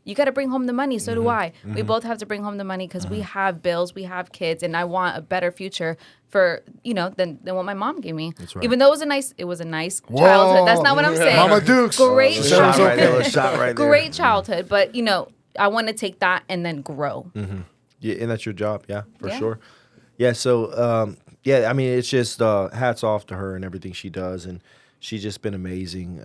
you got to bring home the money. So do I. We both have to bring home the money, because we have bills, we have kids, and I want a better future for than what my mom gave me. That's right. Even though it was a nice childhood. That's not what I'm saying. Mama Dukes. Great Shot childhood. right there. Shot right there. Great childhood, but to take that and then grow. Yeah, and that's your job. Yeah, for Yeah. sure. Yeah. So, I mean, it's just hats off to her and everything she does, and she's just been amazing.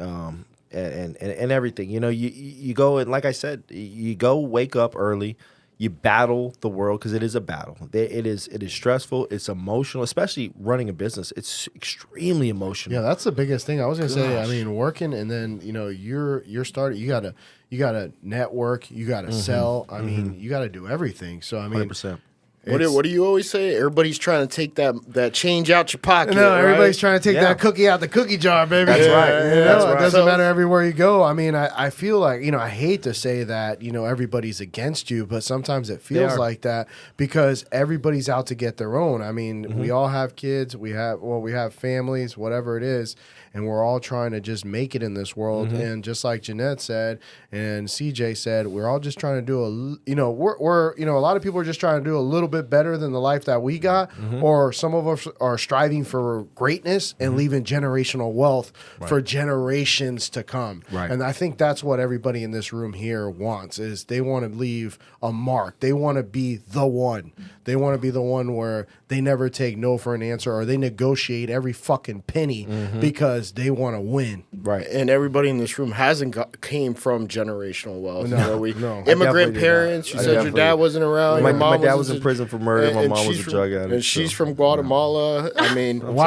And everything. You know, you go and like I said, you go wake up early. You battle the world because it is a battle. It is stressful. It's emotional, especially running a business. It's extremely emotional. Yeah, that's the biggest thing. I was gonna say. I Gosh. mean, working and then you're starting. You gotta network. You gotta sell. I mean, you gotta do everything. So I mean, 100%. What do you always say? Everybody's trying to take that change out your pocket. No, right? everybody's trying to take Yeah. that cookie out the cookie jar, baby. That's right. You know, That's it right. doesn't So- matter everywhere you go. I mean, I feel like, I hate to say that, everybody's against you, but sometimes it feels are. like that because everybody's out to get their own. I mean, we all have kids, we have families, whatever it is, and we're all trying to just make it in this world. And just like Jeanette said and CJ said, we're all just trying to do we're a lot of people are just trying to do a little bit better than the life that we got, or some of us are striving for greatness and leaving generational wealth for generations to come. Right. And I think that's what everybody in this room here wants, is they want to leave a mark. They want to be the one. They want to be the one where they never take no for an answer, or they negotiate every fucking penny because they want to win. Right. And everybody in this room came from generational wealth. No, You know, we no. I definitely immigrant did parents. not. You I said your definitely dad did. wasn't around. My your mom dad was in prison for murder. My mom was she's a drug addict. And she's so. from Guatemala. I mean, Wow.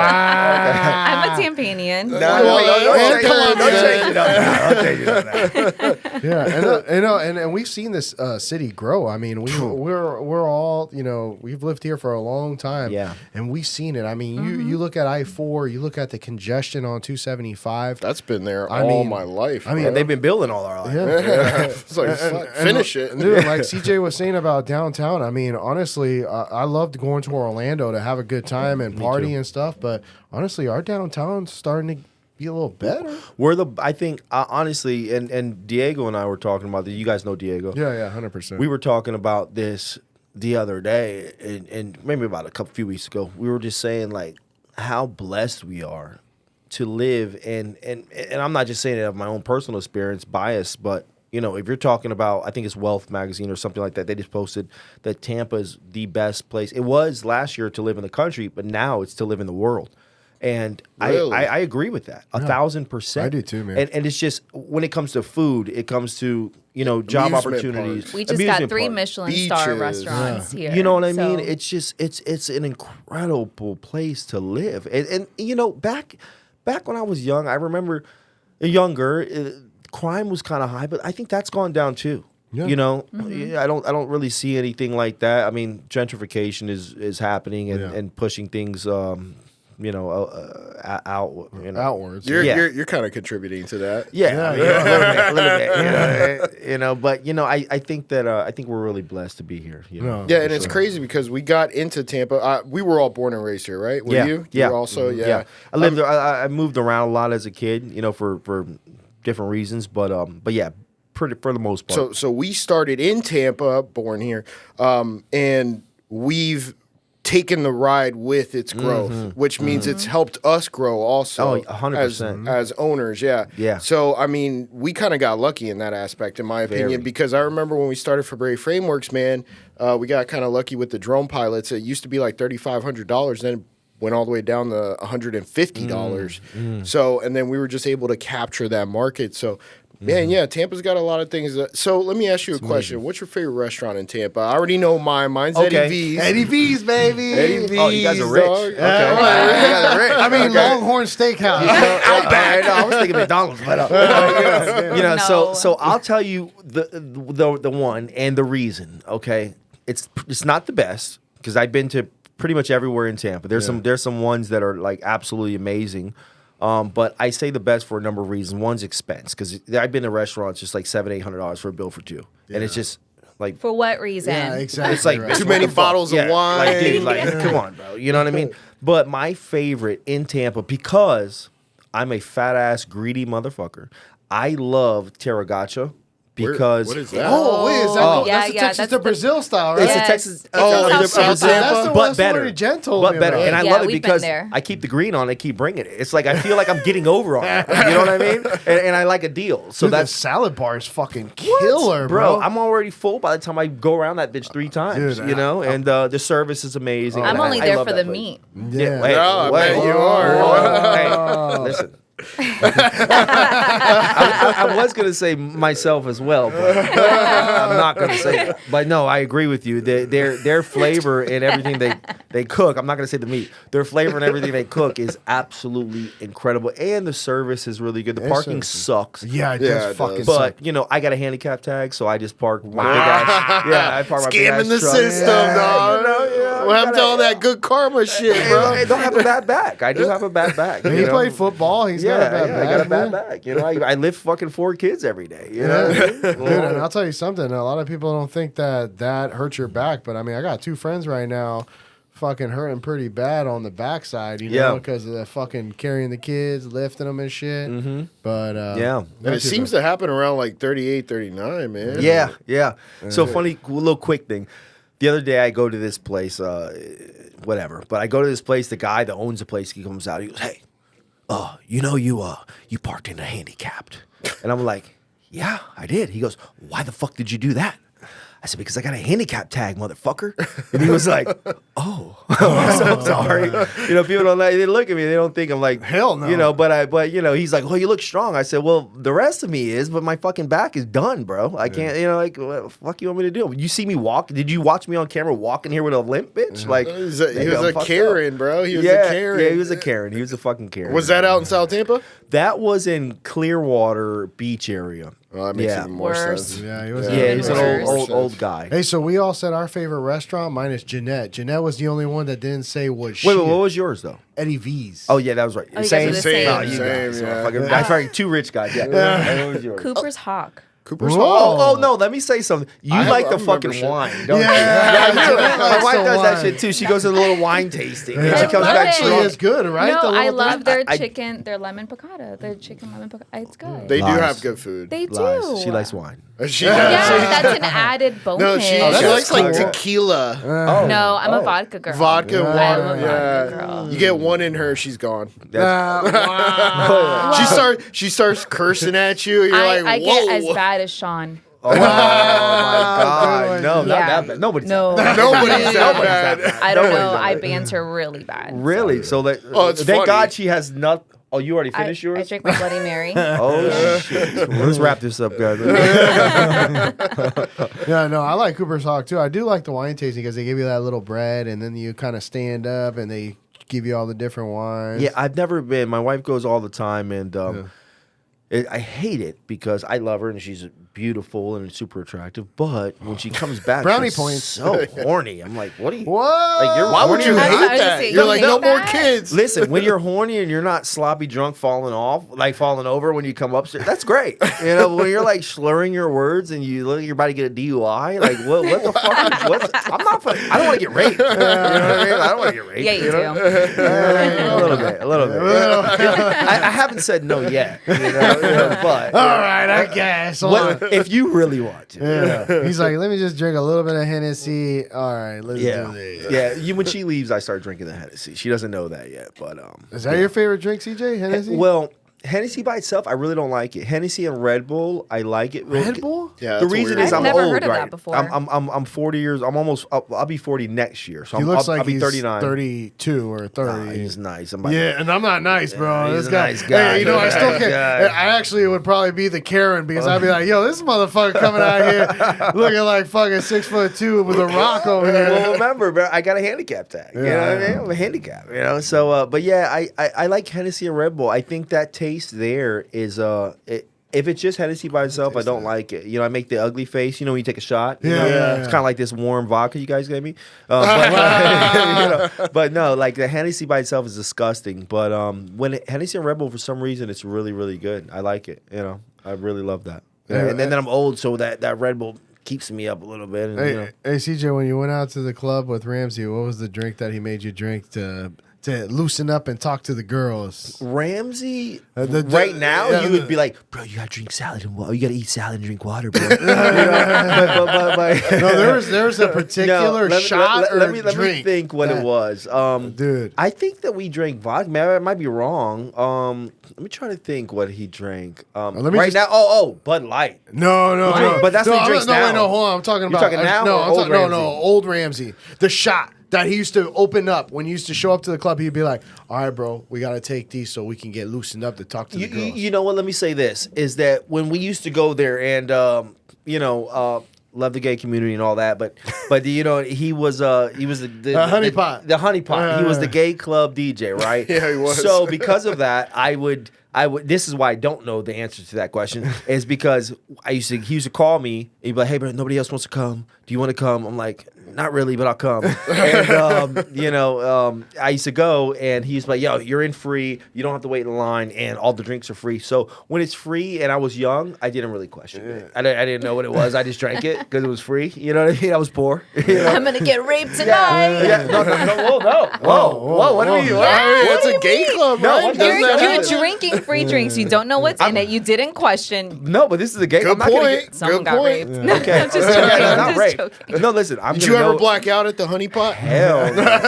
I'm a Tampanian. No, Well, come on, don't man. change it up now. Don't change it up now. Yeah, and we've seen this city grow. I mean, we're all, we've lived here for a long time. Yeah. And we've seen it. I mean, you look at I-4, you look at the congestion on 275. that's been there I all mean- my life. I mean, bro. They've been building all our life. Yeah. It's like, fuck, finish it. Dude, like CJ was saying about downtown, I mean, honestly, I loved going to Orlando to have a good time and party and stuff, but honestly, our downtown's starting to be a little better. I think, honestly, and Diego and I were talking about this. You guys know Diego. Yeah, 100%. We were talking about this the other day, and maybe about a few weeks ago. We were just saying, like, how blessed we are to live. And I'm not just saying it of my own personal experience, bias, but, if you're talking about, I think it's Wealth Magazine or something like that, they just posted that Tampa is the best place. It was last year to live in the country, but now it's to live in the world. And Really? I agree with that 1,000%. I do too, man. And it's just when it comes to food, it comes to job Amusement opportunities. parks. We just amusement got 3 parks. Michelin star Beaches. restaurants here. You know what I So- mean? It's just it's an incredible place to live. And back when I was young, I remember younger, crime was kind of high, but I think that's gone down too. Yeah. Yeah, I don't really see anything like that. I mean, gentrification is happening and pushing things out. Outwards. You're kind of contributing to that. Yeah, a little bit. But I think that I think we're really blessed to be here. No. Yeah, and it's crazy because we got into Tampa. We were all born and raised here, right? Were you? Yeah. You were also, yeah. I lived there. I moved around a lot as a kid, for different reasons, but yeah, for the most part. So we started in Tampa, born here, and we've taken the ride with its growth, which means it's helped us grow also. Oh, 100%. As owners, yeah. Yeah. So, I mean, we kind of got lucky in that aspect, in my opinion, Very. because I remember when we started Fabre Frameworks, man, we got kind of lucky with the drone pilots. It used to be like $3,500, then it went all the way down to $150. So, and then we were just able to capture that market. So, man, yeah, Tampa's got a lot of things. So let me ask you a question. What's your favorite restaurant in Tampa? I already know mine. Mine's Okay. Eddie V's. Eddie V's, baby. Eddie V's. Oh, you guys are rich. dog. Okay. You guys are rich. I mean, Longhorn Steakhouse. Outback. I was thinking McDonald's, but No. so I'll tell you the one and the reason. Okay, it's not the best because I've been to pretty much everywhere in Tampa. There's some ones that are like absolutely amazing. But I say the best for a number of reasons. One's expense because I've been to restaurants just like $700-800 for a bill for two, and it's just like For what reason? Yeah, exactly. it's like right. Too many bottles of wine. Like, dude, like, come on, bro. You know what I mean? But my favorite in Tampa, because I'm a fat ass greedy motherfucker, I love Terragacha because what is that? Oh, wait, is that that's the Texas that's to Brazil style, right? it's Yes. a Texas. Oh, That's the South Tampa. That's the but one better, Jen told but me better, about. and I Yeah, love it we've been because there. I keep the green on. I keep bringing it. It's like I feel like I'm getting over on it. You know what I mean? And I like a deal. So Dude, that's the salad bar is fucking killer, bro. I'm already full by the time I go around that bitch 3 times. Dude, you know, and the service is amazing. I'm and only I there love for that the place. meat. Yeah. Hey, I wait. bet you are. Hey, listen. I was gonna say myself as well, but I'm not gonna say that. But no, I agree with you. Their flavor and everything they cook. I'm not gonna say the meat. Their flavor and everything they cook is absolutely incredible, and the service is really good. The Their parking service is- sucks. Yeah, it Yeah, does it fucking does. suck. But you know, I got a handicap tag, so I just park my big ass. Yeah, I park my big ass Scamming the truck. system, Yeah, dog. you know, What happened to all that good karma shit, bro? I don't have a bad back. I do have a bad back. He you know? played football. He's got a bad back. I got a bad man. back. You know, I lift fucking 4 kids every day. You know, Yeah. what I mean? Dude, and I'll tell you something. A lot of people don't think that hurts your back, but I mean, I got 2 friends right now, fucking hurting pretty bad on the backside. You know, Yeah. because of the fucking carrying the kids, lifting them and shit. Mm-hmm. But Yeah. And it seems to happen around like 38, 39, man. Yeah. So funny, little quick thing. The other day I go to this place, whatever. But I go to this place. The guy that owns the place, he comes out. He goes, "Hey, you parked in a handicapped," and I'm like, "Yeah, I did." He goes, "Why the fuck did you do that?" I said, "Because I got a handicap tag, motherfucker." And he was like, "Oh, I'm so sorry." You know, people don't they look at me, they don't think I'm like, Hell no. You know, but you know, he's like, "Well, you look strong." I said, "Well, the rest of me is, but my fucking back is done, bro. I can't, you know, like, what the fuck you want me to do? You see me walk? Did you watch me on camera walking here with a limp, bitch? Like, He was a I'm fucked Karen, up. bro. He was yeah, a Karen. Yeah, he was a Karen. He was a fucking Karen. Was that out in South Tampa? That was in Clearwater Beach area. Oh, that makes Yeah. even more Worse. sense. Yeah, he was. Yeah, he's an Worse. old guy. Hey, so we all said our favorite restaurant. Mine is Jeanette. Jeanette was the only one that didn't say what Wait, shit. what was yours though? Eddie V's. Oh yeah, that was right. Oh, you guys are the same. Oh, you Same, guys. yeah. Fucking, I'm sorry, 2 rich guys. Yeah. What was yours? Cooper's Hawk. Cooper's Whoa. Hall. Oh no, let me say something. You I like have the a fucking membership. wine, don't Yeah, you? Jeanette My likes wife the does that wine. shit too. She goes to the little wine tasting. And I she comes love back it. Actually, drunk. it's good, right? No, The I little- love their I- chicken, their lemon piccata, their chicken lemon piccata. It's good. They do Lies. have good food. They do. Lies. She likes wine. She Yeah, does. that's an added bonus. No, she that's likes like cool. tequila. Oh, No, I'm a vodka girl. Vodka, Yeah. water. I'm a vodka Yeah. girl. You get one in her, she's gone. Wow. She starts cursing at you. You're I like, get whoa. as bad as Sean. Oh my god! No, not Yeah. that bad. Nobody's No, Nobody's that bad. I don't know. Nobody's I that bad. banter really bad. Really? So that. Oh, it's thank funny. God she has not. Oh, you already I finished yours? drink my Bloody Mary. Oh shit! Well, let's wrap this up, guys. Yeah, no, I like Cooper's Hawk too. I do like the wine tasting because they give you that little bread and then you kind of stand up and they give you all the different wines. Yeah, I've never been. My wife goes all the time, and I hate it because I love her and she's beautiful and super attractive. But when she comes back, Brownie she's points. so horny. I'm like, what are you? What? Like, you're Why would you horny? I was hate gonna that? say, You're you like, hate no more that? kids. Listen, when you're horny and you're not sloppy drunk falling off, like falling over when you come upstairs, that's great. You know, but when you're like slurring your words and you look like you're about to get a DUI, like what the fuck? I'm not fucking, I don't want to get raped. You know what I mean? I don't want to get raped. Yeah, you know? do. A little bit. I haven't said no yet. You know, but All right, I guess. what, if you really want to. Yeah. He's like, let me just drink a little bit of Hennessy. All right, let's do Yeah, this. yeah. When she leaves, I start drinking the Hennessy. She doesn't know that yet, but Is that your favorite drink, CJ? Hennessy? well, Hennessy by itself, I really don't like it. Hennessy and Red Bull, I like it. Red Bull? Yeah, The that's reason weird. is I've I'm never old, heard of that right? before. I'm 40 years. I'm almost. I'll be 40 next year, so He I'm, looks I'll like be he's 39. 32 or 30. He's nice. I'm like, Yeah, and I'm not nice, bro. He's This a guy, nice guy. Hey, you know, I He's a still nice can't. guy. I actually would probably be the Karen because I'd be like, yo, this motherfucker coming out here looking like fucking 6'2" with a rock over Well, here. remember, bro, I got a handicap tag. You know what I mean? I'm a handicap. You know, so but yeah, I like Hennessy and Red Bull. I think that taste there is if it's just Hennessy by itself, I don't like it. You know, I make the ugly face. You know, when you take a shot. You Yeah, know? yeah, It's yeah. kind of like this warm vodka you guys gave me. But, you know, but no, like the Hennessy by itself is disgusting. But when Hennessy and Red Bull, for some reason, it's really, really good. I like it. You know, I really love that. Yeah, and then I'm old, so that Red Bull keeps me up a little bit. And, you know. Hey, CJ, when you went out to the club with Ramsey, what was the drink that he made you drink to to loosen up and talk to the girls? Ramsey, the- right now, yeah, you would be like, bro, you gotta drink salad and water. You gotta eat salad and drink water, bro. but No, there's a particular shot let or me drink. think what it was. Dude. I think that we drank vodka. Man, I might be wrong. Let me try to think what he drank. let me right just- now, Bud Light. No. But that's what he I'm- drinks no, now. Wait, no, hold on. I'm talking You're about talking now No, or I'm old talking, no, Ramsey? old Ramsey. The shot that he used to open up when he used to show up to the club. He'd be like, "All right, bro, we gotta take these so we can get loosened up to talk to the girls." You know what? Let me say this: is that when we used to go there and love the gay community and all that, but he was the honeypot. the honeypot. He was the gay club DJ, right? Yeah, he was. So because of that, I would. This is why I don't know the answer to that question. Is because he used to call me. He'd be like, "Hey, bro, nobody else wants to come. Do you want to come?" I'm like, "Not really, but I'll come." And I used to go, and he used to be like, "Yo, you're in free. You don't have to wait in line, and all the drinks are free." So when it's free, and I was young, I didn't really question it. I didn't know what it was. I just drank it because it was free. You know what I mean? I was poor. You know? I'm gonna get raped tonight. Yeah. Whoa. What do you? It's a gay club, No, right? what Doesn't that You're happen? drinking free drinks. You don't know what's in it. You didn't question. No, but this is a gay. Good I'm not gonna point. get- Someone Good got point. raped. No, Okay, I'm just joking. not I'm just rape. joking. No, listen. I'm Did gonna you ever know- black out at the honeypot? Hell, no. Not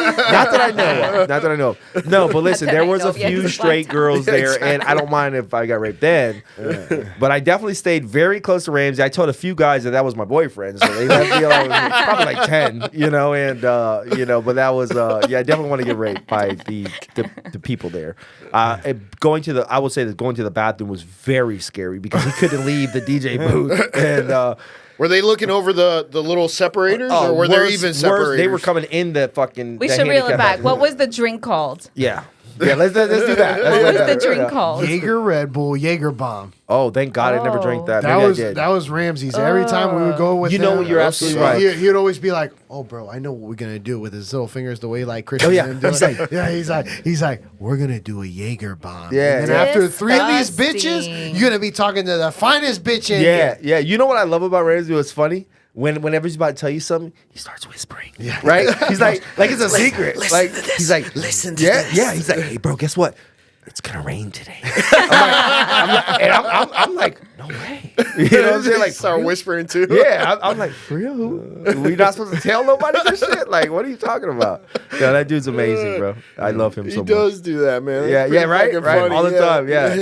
that I know of. Not that I know of. No, but listen, that there I was know a of. Yeah, few 'cause straight blacked out. girls there, and I don't mind if I got raped then. But I definitely stayed very close to Ramsey. I told a few guys that was my boyfriend, so they left me alone. Probably like 10, but that was, I definitely want to get raped by the people there. I would say that going to the bathroom was very scary because he couldn't leave the DJ booth, and Were they looking over the little separators, or were there even separators? They were coming in the fucking. We the should reel it handicap back. bathroom. What was the drink called? Yeah. Let's do that. What was the drink called? Jaeger Red Bull, Jaeger Bomb. Oh, thank God I never drank that. That Maybe was I did. that was Ramsey's. Every time we would go with You him, know what? You're absolutely right. He'd always be like, "Oh, bro, I know what we're gonna do with his little fingers, the way like Christian." Oh, yeah. and do He's it. like- he's like, "We're gonna do a Jaeger bomb." Yeah, And then yeah. after 3 of these bitches, Disgusting. you're gonna be talking to the finest bitch in here. Yeah. You know what I love about Ramsey? What's funny? Whenever he's about to tell you something, he starts whispering. Yeah. Right? He's like it's a secret. Like he's like, Listen to yeah, this. yeah. He's like, hey, bro, guess what? It's gonna rain today. I'm like, no way. You know what I'm saying? Like, start whispering too. yeah, I'm like, for real? We not supposed to tell nobody this shit? Like, what are you talking about? Yeah, that dude's amazing, bro. I love him so He much. does do that, man. Yeah, That's yeah, pretty right, fucking right, funny, all the time, yeah.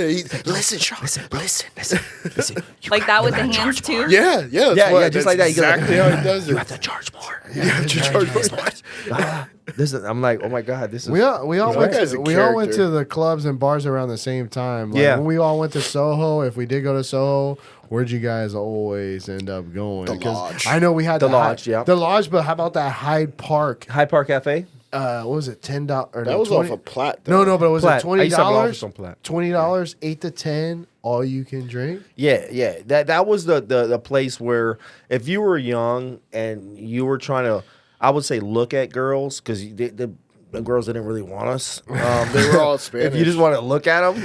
Listen, Sean. Listen. Like that with the hands too? Yeah, that's Yeah, what, yeah, just like that. He goes like, Exactly how he does it. You have to charge more. You have to charge more. Listen, I'm like, oh my God, this is. We all went guy's a to, we all went character. to the clubs and bars around the same time. Like, Yeah. when we all went to Soho, if we did go to Soho, where'd you guys always end up going? The 'Cause Lodge. I know we had The Lodge, yeah. the Lodge, but how about that Hyde Park? Hyde Park Cafe? What was it? $10 or That was 20 off of Platt. Though. No, but it was Platt. it I used to have an $20? office on Platt. $20, 8 to 10, all you can drink. Yeah. That was the place where if you were young and you were trying to, I would say, look at girls because the girls didn't really want us. They were all Spanish. If you just want to look at them,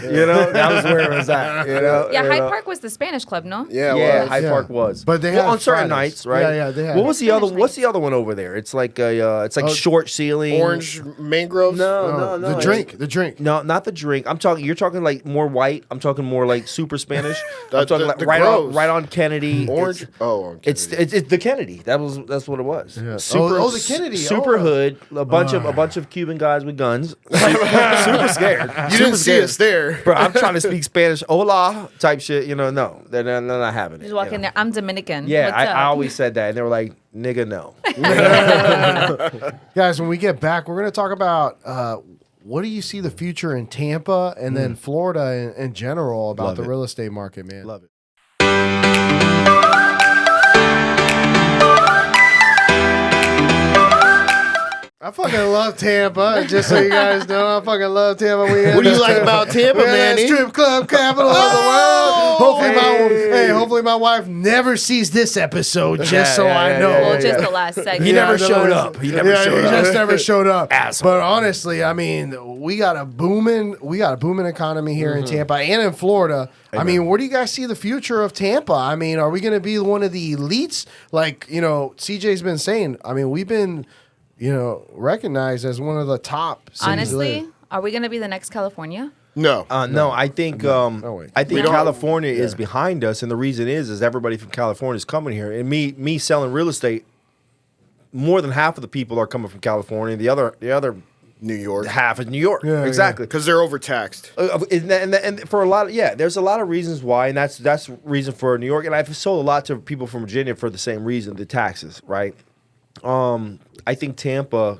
that was where it was at. Yeah, Hyde Park was the Spanish club, no? Yeah, Yeah, well, Hyde Yeah. Park was, But they well, had on certain Fridays. nights, right? Yeah, they had. What was the other? Spanish What's nights. the other one over there? It's like it's like short ceiling. Orange mangroves. No. The drink. No, not the drink. You're talking like more white. I'm talking more like super Spanish. I'm talking like the right Groves. on Kennedy. Orange. On Kennedy. It's the Kennedy. That's what it was. Yeah. Super, Oh, the Kennedy. Super Oh. hood. A bunch of Cuban guys with guns. Super scared. You didn't see us there. Bro, I'm trying to speak Spanish, hola type shit. No, they're not having it. Just walk in there. I'm Dominican. Yeah, What's I up? always said that, and they were like, "Nigga, no." Guys, when we get back, we're going to talk about what do you see the future in Tampa and then Florida in general about Love the it. real estate market, man. Love it. I fucking love Tampa. Just so you guys know, I fucking love Tampa. What do you like about Tampa, We're the Manny? strip club capital of the world. Hopefully my wife never sees this episode, just so I know. Well, just the last segment. He never the showed last- up. He never showed He up. just never showed up. Asshole. But honestly, I mean, we got a booming economy here in Tampa and in Florida. I mean, where do you guys see the future of Tampa? I mean, are we going to be one of the elites? Like, CJ's been saying. I mean, we've been, recognized as one of the top cities to Honestly, live. are we going to be the next California? No. No, I think wait. I think We don't- California is yeah. behind us, and the reason is everybody from California is coming here, and me selling real estate. More than half of the people are coming from California. The other New York. half is New York. Yeah, Exactly. Because they're overtaxed. And for a lot of there's a lot of reasons why, and that's reason for New York. And I've sold a lot to people from Virginia for the same reason, the taxes, right? I think Tampa.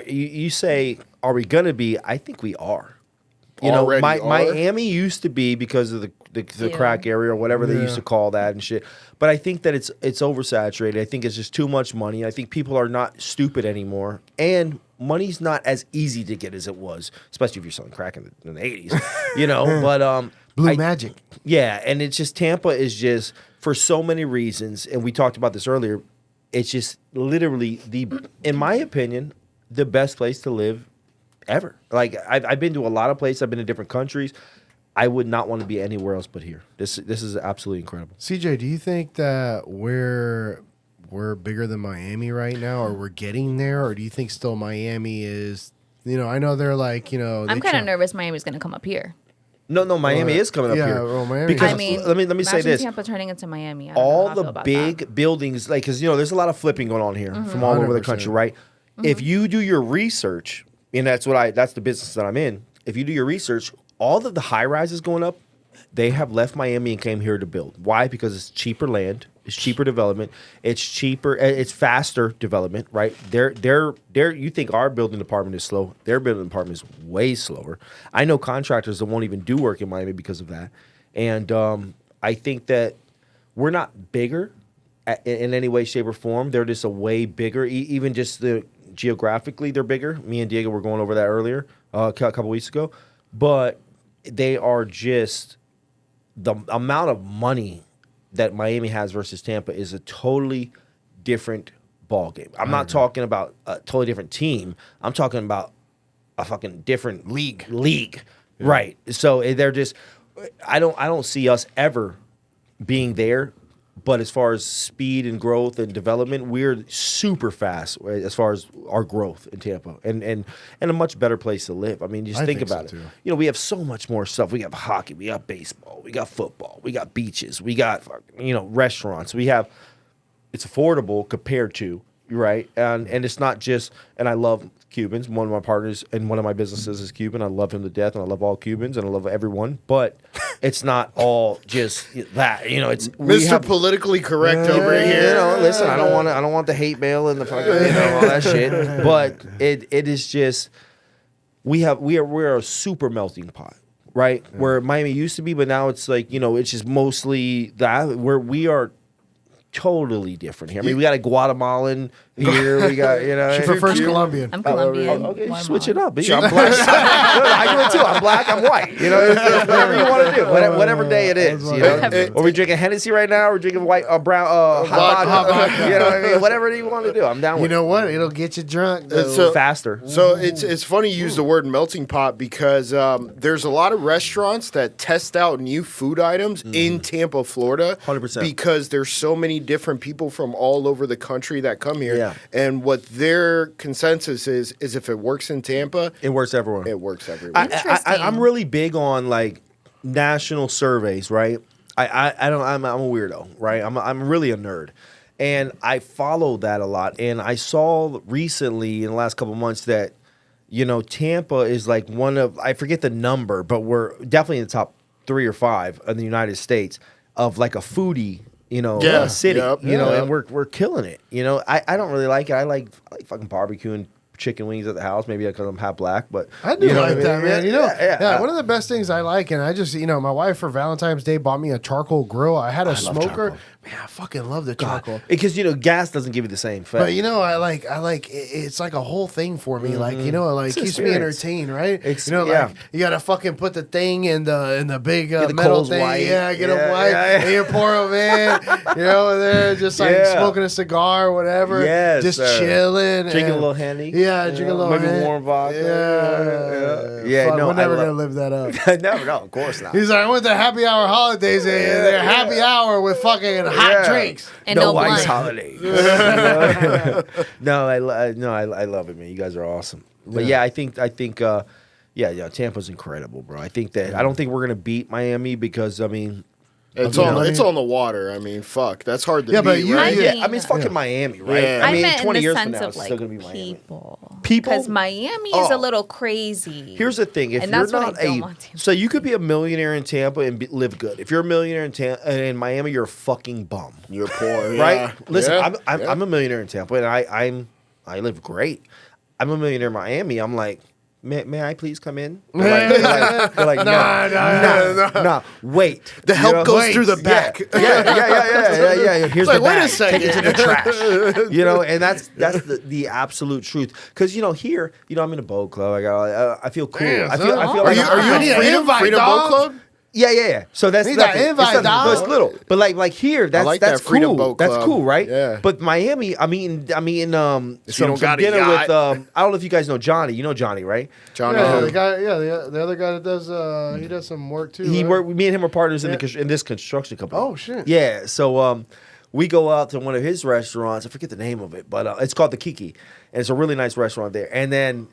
You say, are we gonna be? I think we are. Already are? Miami used to be because of the Yeah. crack area or whatever they Yeah. used to call that and shit. But I think that it's oversaturated. I think it's just too much money. I think people are not stupid anymore, and money's not as easy to get as it was, especially if you're selling crack in the 80s, But Blue Magic. yeah, and it's just Tampa is just for so many reasons, and we talked about this earlier. It's just literally in my opinion, the best place to live ever. Like I've been to a lot of places. I've been to different countries. I would not want to be anywhere else but here. This is absolutely incredible. CJ, do you think that we're bigger than Miami right now, or we're getting there, or do you think still Miami is? I know they're like, I'm kind of nervous Miami's going to come up here. No, Miami Well, is coming up yeah, here. well, Miami because is- I mean, let me say imagine this: Tampa turning into Miami. I don't know all how I feel the about big that. buildings, like because there's a lot of flipping going on here from all over the 100%. country, right? If you do your research, and that's the business that I'm in. If you do your research, all of the high rises going up, they have left Miami and came here to build. Why? Because it's cheaper land, it's cheaper development, it's cheaper, it's faster development, right? You think our building department is slow? Their building department is way slower. I know contractors that won't even do work in Miami because of that, and I think that we're not bigger in any way, shape, or form. They're just a way bigger, even just geographically, they're bigger. Me and Diego were going over that earlier a couple weeks ago, but they are just. The amount of money that Miami has versus Tampa is a totally different ball game. I'm not talking about a totally different team. I'm talking about a fucking different league. Right. So they're just I don't see us ever being there. But as far as speed and growth and development, we're super fast as far as our growth in Tampa and a much better place to live. I mean, just think about so, it. too. We have so much more stuff. We have hockey, we got baseball, we got football, we got beaches, we got restaurants. It's affordable compared to, right? And it's not just, and I love Cubans. One of my partners and one of my businesses is Cuban. I love him to death, and I love all Cubans, and I love everyone. But it's not all just that. It's Mr. Politically correct over here. Listen, I don't want the hate mail and the fucking all that shit. But it is just we're a super melting pot, right? Where Miami used to be, but now it's like it's just mostly that where we are. Totally different here. I mean, we got a Guatemalan here. We got She prefers Colombian. I'm Colombian. Okay, Why switch not? it up. I'm black. I do it too. I'm black. I'm white. It's whatever you want to do. Whatever day it is. Or we drinking Hennessy right now. Or we're drinking white, brown, hot vodka. You know what I mean? Whatever you want to do. I'm down with. You know what? It'll get you drunk. Though. So- faster. So it's funny you use the word melting pot because there's a lot of restaurants that test out new food items in Tampa, Florida. 100%. Because there's so many different people from all over the country that come here. Yeah. And what their consensus is if it works in Tampa, It works everywhere. it works everywhere. I'm really big on like national surveys, right? I'm a weirdo, right? I'm really a nerd, and I follow that a lot. And I saw recently in the last couple of months that Tampa is like one of, I forget the number, but we're definitely in the top 3 or 5 in the United States of like a foodie. City, Yep. and we're killing it. I don't really like it. I like fucking barbecuing chicken wings at the house, maybe because I'm half black, but I do like that, man. Yeah. One of the best things I like, and I just, my wife for Valentine's Day bought me a charcoal grill. I had a smoker. charcoal. Man, I fucking love the charcoal. Because gas doesn't give you the same effect. But I like it's like a whole thing for me. Like It's keeps an me experience. entertained, right? Yeah. You gotta fucking put the thing in the big the metal coals thing. white. Yeah, get them Yeah, white. yeah. And you pour them in. Over there, just like Yeah. smoking a cigar or whatever. Yes, just sir. chilling, Drinking and- a little Henny. Yeah, drinking a little maybe Henny. warm vodka. Yeah. No, we're I never love- gonna live that up. No, of course not. He's like, I went to Happy Hour Holidays and they're happy hour with fucking hot drinks. And no ice blunt. holidays. No, I love it, man. You guys are awesome. But I think Tampa's incredible, bro. I think that I don't think we're gonna beat Miami because I mean. It's on the water. I mean, fuck. That's hard to beat, but you- right? I mean, it's fucking Miami, right? Yeah. I mean, meant 20 in the years sense from now, of it's still like gonna be Miami. people. People? Because Miami is a Oh. little crazy. Here's the thing: if And you're that's what not I don't want to. so you could be a millionaire in Tampa and live good. If you're a millionaire in Miami, you're a fucking bum, You're poor, right? yeah. Listen, Yeah. I'm a millionaire in Tampa, and I live great. I'm a millionaire in Miami. I'm like, may I please come in? They're like, nah, wait. The help goes Wait. through the back. Yeah. Here's Like, the wait a bag. second. Take it to the trash. And that's the absolute truth. Because here, I'm in a boat club. I feel cool. Damn, I feel son. like Are you I need in an invite, Freedom dog. Boat Club? Yeah. So that's Need that nothing. invite, It's nothing. dog. No, it's little. But like here, that's like that's that Freedom cool. Boat That's Club. cool, right? Yeah. But Miami, I mean, you some don't got a dinner yacht. with I don't know if you guys know Johnny. You know Johnny, right? Johnny. Yeah, the guy. Yeah, the other guy that does. He does some work too. He right? worked. Me and him are partners Yeah. in this construction company. Oh shit. Yeah. So we go out to one of his restaurants. I forget the name of it, but it's called the Kiki, and it's a really nice restaurant there. And then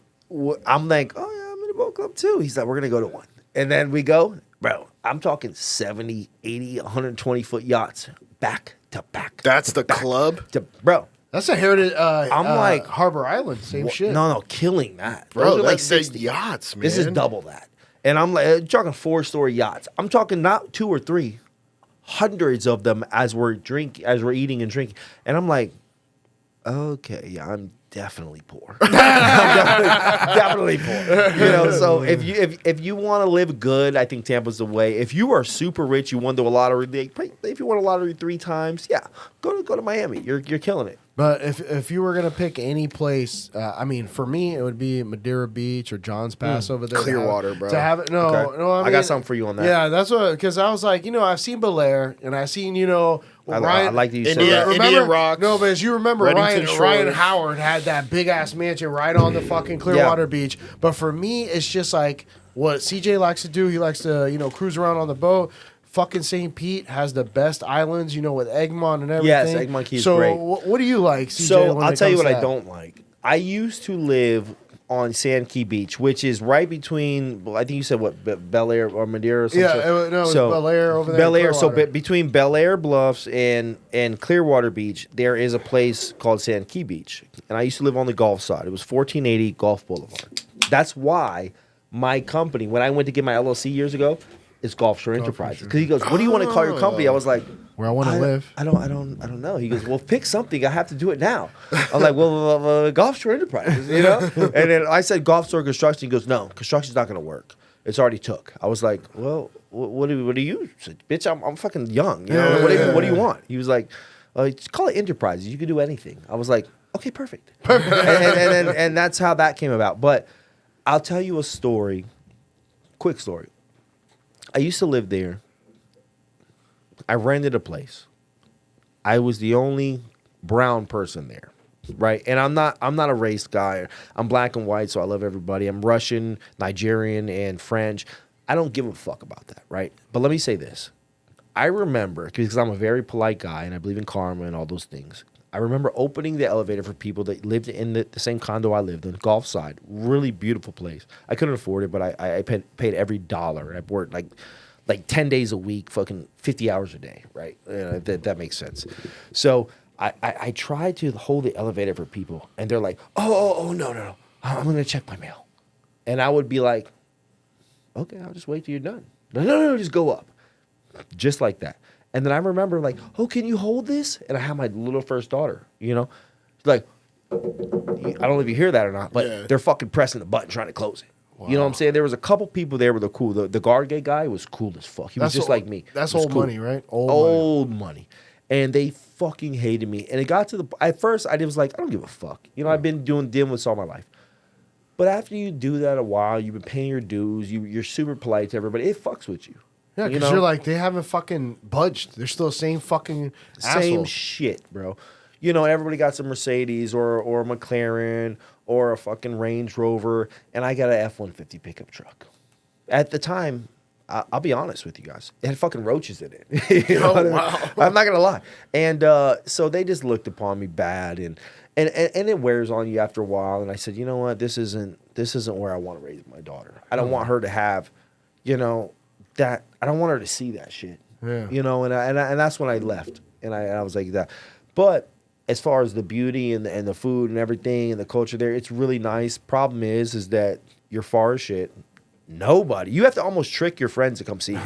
I'm like, oh yeah, I'm in a boat club too. He's like, we're gonna go to one, and then we go, bro. I'm talking 70, 80, 120-foot yachts back to back. That's the club? Bro. That's a heritage. I'm like Harbor Island. Same shit. No, killing that, Bro, Those are like that's the 60. yachts, man. This is double that. And I'm like, talking 4-story yachts. I'm talking not 2 or 3, hundreds of them as we're eating and drinking. And I'm like, okay, yeah, I'm definitely poor. I'm definitely poor. So if you want to live good, I think Tampa's the way. If you are super rich, you won the lottery. If you won a lottery 3 times, yeah, go to Miami. You're killing it. But if you were gonna pick any place, I mean, for me, it would be Madeira Beach or John's Pass over there. Clearwater, bro. To have it, no, Okay. no. I got something for you on that. Yeah, that's what. Because I was like, I've seen Bel-Air and I've seen, I Ryan. like that you said India- that. Remember, Indian Rocks, no, but as you remember, Reddington Ryan Shores. Howard had that big ass mansion right on the fucking Clearwater Beach. But for me, it's just like what CJ likes to do. He likes to, cruise around on the boat. Fucking St. Pete has the best islands, with Egmont and everything. Yes, Egmont Key is so great. what do you like, CJ? So when I'll it tell you comes what to I that? don't like. I used to live on Sand Key Beach, which is right between. I think you said what Bel Air or Madeira or something. Yeah, it was Bel-Air over there. Bel Air. So Clearwater. between Bel Air Bluffs and Clearwater Beach, there is a place called Sand Key Beach, and I used to live on the Gulf side. It was 1480 Gulf Boulevard. That's why my company, when I went to get my LLC years ago, is Gulf Shore Enterprises. Because he goes, "What do you want to call your company?" I was like, Where I want to live. I don't know. He goes, well, pick something. I have to do it now. I'm like, well, Gulf Shore Enterprises, And then I said Gulf Shore Construction. He goes, no, construction's not going to work. It's already took. I was like, well, what do you? I said, bitch, I'm fucking young. What do you want? He was like, just call it Enterprises. You can do anything. I was like, okay, perfect. and that's how that came about. But I'll tell you a story. Quick story. I used to live there. I rented a place. I was the only brown person there, right? And I'm not a race guy. I'm black and white, so I love everybody. I'm Russian, Nigerian, and French. I don't give a fuck about that, right? But let me say this. I remember, because I'm a very polite guy and I believe in karma and all those things. I remember opening the elevator for people that lived in the same condo I lived in, Gulf Side. Really beautiful place. I couldn't afford it, but I paid every dollar. I worked like 10 days a week, fucking 50 hours a day, right? That makes sense. So I tried to hold the elevator for people, and they're like, oh, no. I'm going to check my mail. And I would be like, okay, I'll just wait till you're done. No, just go up. Just like that. And then I remember like, oh, can you hold this? And I had my little first daughter, like, I don't know if you hear that or not, but they're fucking pressing the button trying to close it. Wow. You know what I'm saying? There was a couple people there that were cool. The guard gate guy was cool as fuck. He was just like me. That's old money, right? Old money. And they fucking hated me. And it got to at first, I was like, I don't give a fuck. I've been dealing with this all my life. But after you do that a while, you've been paying your dues, you're super polite to everybody, it fucks with you. Yeah, because you're like, they haven't fucking budged. They're still the same fucking Same assholes. shit, bro. Everybody got some Mercedes or a McLaren or a fucking Range Rover, and I got an F-150 pickup truck. At the time, I'll be honest with you guys. It had fucking roaches in it. You know what I mean? Wow. I'm not gonna lie. And so they just looked upon me bad, and it wears on you after a while. And I said, you know what? This isn't where I want to raise my daughter. I don't want her to have, you know, that. I don't want her to see that shit. Yeah. You know, and that's when I left, and I was like that. But as far as the beauty and the food and everything and the culture there, it's really nice. Problem is that you're far as shit. Nobody. You have to almost trick your friends to come see you,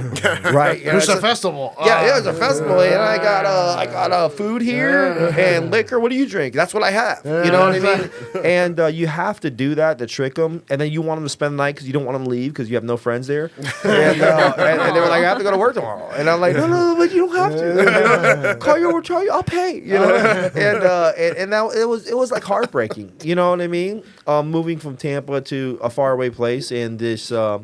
right? You know, It's a festival. Yeah, it's a festival, and I got food here and liquor. What do you drink? That's what I have. You know what I mean? And you have to do that to trick them, and then you want them to spend the night because you don't want them to leave because you have no friends there. And they were like, I have to go to work tomorrow, and I'm like, no, but you don't have to. Call your I'll pay. You know, and now it was like heartbreaking. You know what I mean? Moving from Tampa to a faraway place, and this. How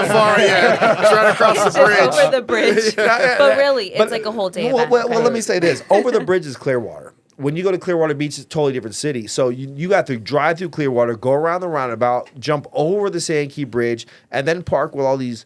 far? Yeah, it's right across the Just bridge. over the bridge. But really, it's like a whole day event. Well, let me say this. Over the bridge is Clearwater. When you go to Clearwater Beach, it's a totally different city. So you got to drive through Clearwater, go around the roundabout, jump over the Sand Key Bridge, and then park with all these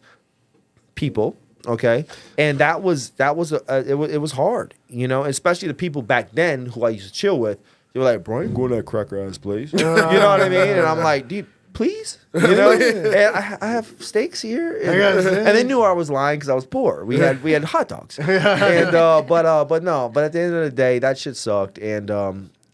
people. Okay, and it was hard, you know, especially the people back then who I used to chill with. They were like, "Bro, I ain't going to that cracker ass place." You know what I mean? And I'm like, dude. Please, you know, and I have steaks here, and they knew I was lying because I was poor. We had hot dogs, and but at the end of the day, that shit sucked, and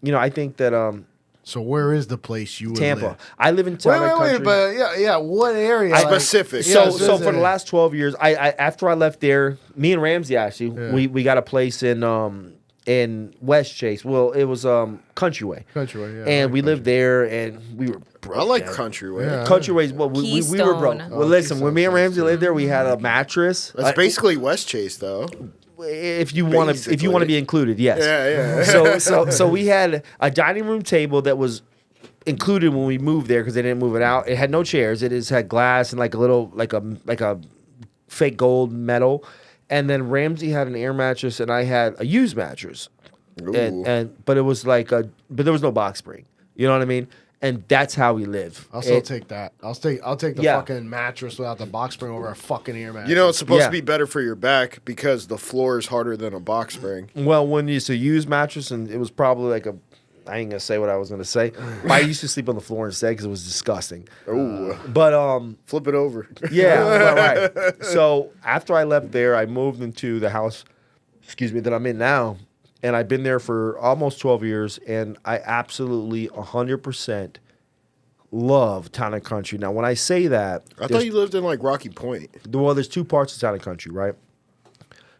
you know, I think that So where is the place you would Tampa. live? I live in Town and Country. but yeah, what area? Specific. So Yeah, for the last 12 years, I after I left there, me and Ramsey actually, we got a place in West Chase. Well, it was Countryway. Countryway, yeah. And we lived there, and we were broke. I like down. Countryway. Yeah. Countryway's well, we were broke. Keystone. Well, listen, when me and Ramsey lived there, we had a mattress. That's basically West Chase, though. If you want to Basically. be included, yes. Yeah. So we had a dining room table that was included when we moved there because they didn't move it out. It had no chairs. It just had glass and like a little like a fake gold metal. And then Ramsey had an air mattress and I had a used mattress. Ooh. But it was but there was no box spring. You know what I mean? And that's how we live. I'll still take that. I'll take the Yeah. fucking mattress without the box spring over a fucking ear mattress. You know, it's supposed Yeah. to be better for your back because the floor is harder than a box spring. Well, when it's a used mattress, and it was probably like I ain't gonna say what I was gonna say. But I used to sleep on the floor instead because it was disgusting. Ooh. But Flip it over. yeah, right. So after I left there, I moved into the house, that I'm in now, and I've been there for almost 12 years, and I absolutely 100% love Town and Country. Now, when I say that, I thought you lived in like Rocky Point. well, there's two parts of Town and Country, right?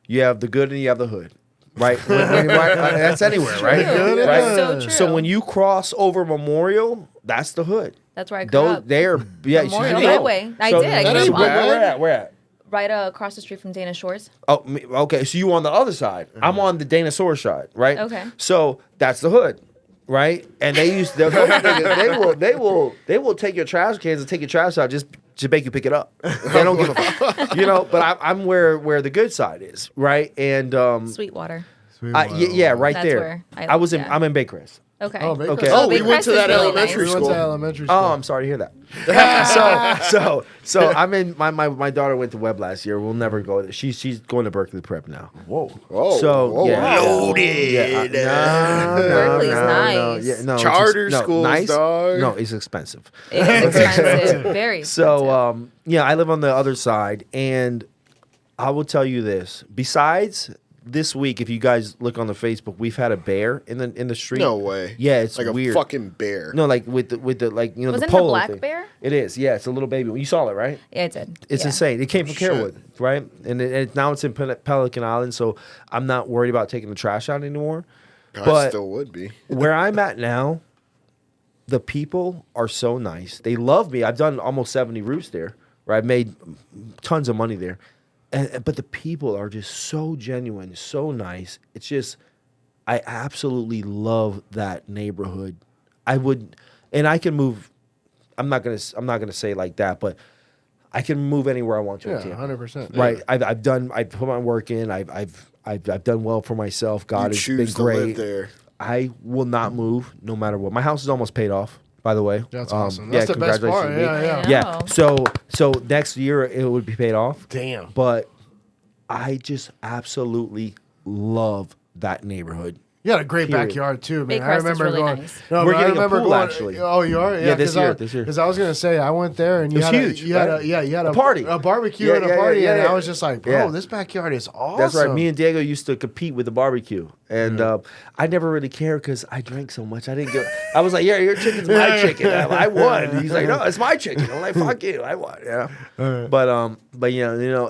You have the good and you have the hood. Right? That's anywhere, right? True. Right? So true. So when you cross over Memorial, that's the hood. That's where I grew Those up. they're yeah. Memorial you know. Highway. I did. I that grew ain't up on bad. Where at? right across the street from Dana Shores. Oh, okay. So you on the other side. I'm on the Danasaur side, right? Okay. So that's the hood, right? And they used those niggas, they will take your trash cans and take your trash out just to make you pick it up. They don't give a fuck, you know. But I'm where the good side is, right? And Sweetwater. yeah, right That's there. where I was in. yeah. I'm in Baycrest. Okay. Oh, Baycrest. Okay. Oh, we Baycrest went to is that really elementary nice. We went to school. elementary school. Oh, I'm sorry to hear that. so I'm in. My daughter went to Webb last year. We'll never go. She's going to Berkeley Prep now. Whoa. Oh, So whoa, yeah, loaded. Berkeley's nice. Yeah, no, Charter schools, nice. dog. No, it's expensive. It's expensive. Very expensive. So yeah, I live on the other side, and I will tell you this. Besides this week, if you guys look on the Facebook, we've had a bear in the street. No way. Yeah, it's like weird. a fucking bear. No, like with the like you know Wasn't the it a polo black thing. bear? It is. Yeah, it's a little baby. You saw it, right? Yeah, it did. It's Yeah. insane. It came from Shit. Carewood, right? And now it's in Pelican Island, so I'm not worried about taking the trash out anymore. I But still would be. where I'm at now, the people are so nice. They love me. I've done almost 70 routes there, where I've made tons of money there. But the people are just so genuine, so nice. It's just, I absolutely love that neighborhood. I would, and I can move. I'm not gonna say it like that, but I can move anywhere I want to. in Yeah, Tampa. 100%. Right. I put my work in. I've done well for myself. God You has been choose to live great. there. I will not move no matter what. My house is almost paid off. by the way. That's awesome. That's the best part. congratulations to me. Yeah. I know. So next year it would be paid off. Damn. But I just absolutely love that neighborhood. You got a great Period. backyard too, man. Baycrest I is remember really going. nice. No, We're but I getting a remember pool, going. actually. Oh, you are? Yeah, this year. Because I was gonna say I went there and you It was had huge, you had right? you had A party. a barbecue Yeah, and a yeah, party, yeah, and yeah. I was just like, bro, Yeah. this backyard is awesome. That's right. Me and Diego used to compete with the barbecue, and I never really cared because I drank so much. I didn't go. I was like, "Yeah, your chicken's my chicken. I won." He's like, "No, it's my chicken." I'm like, "Fuck you, I won." Yeah. But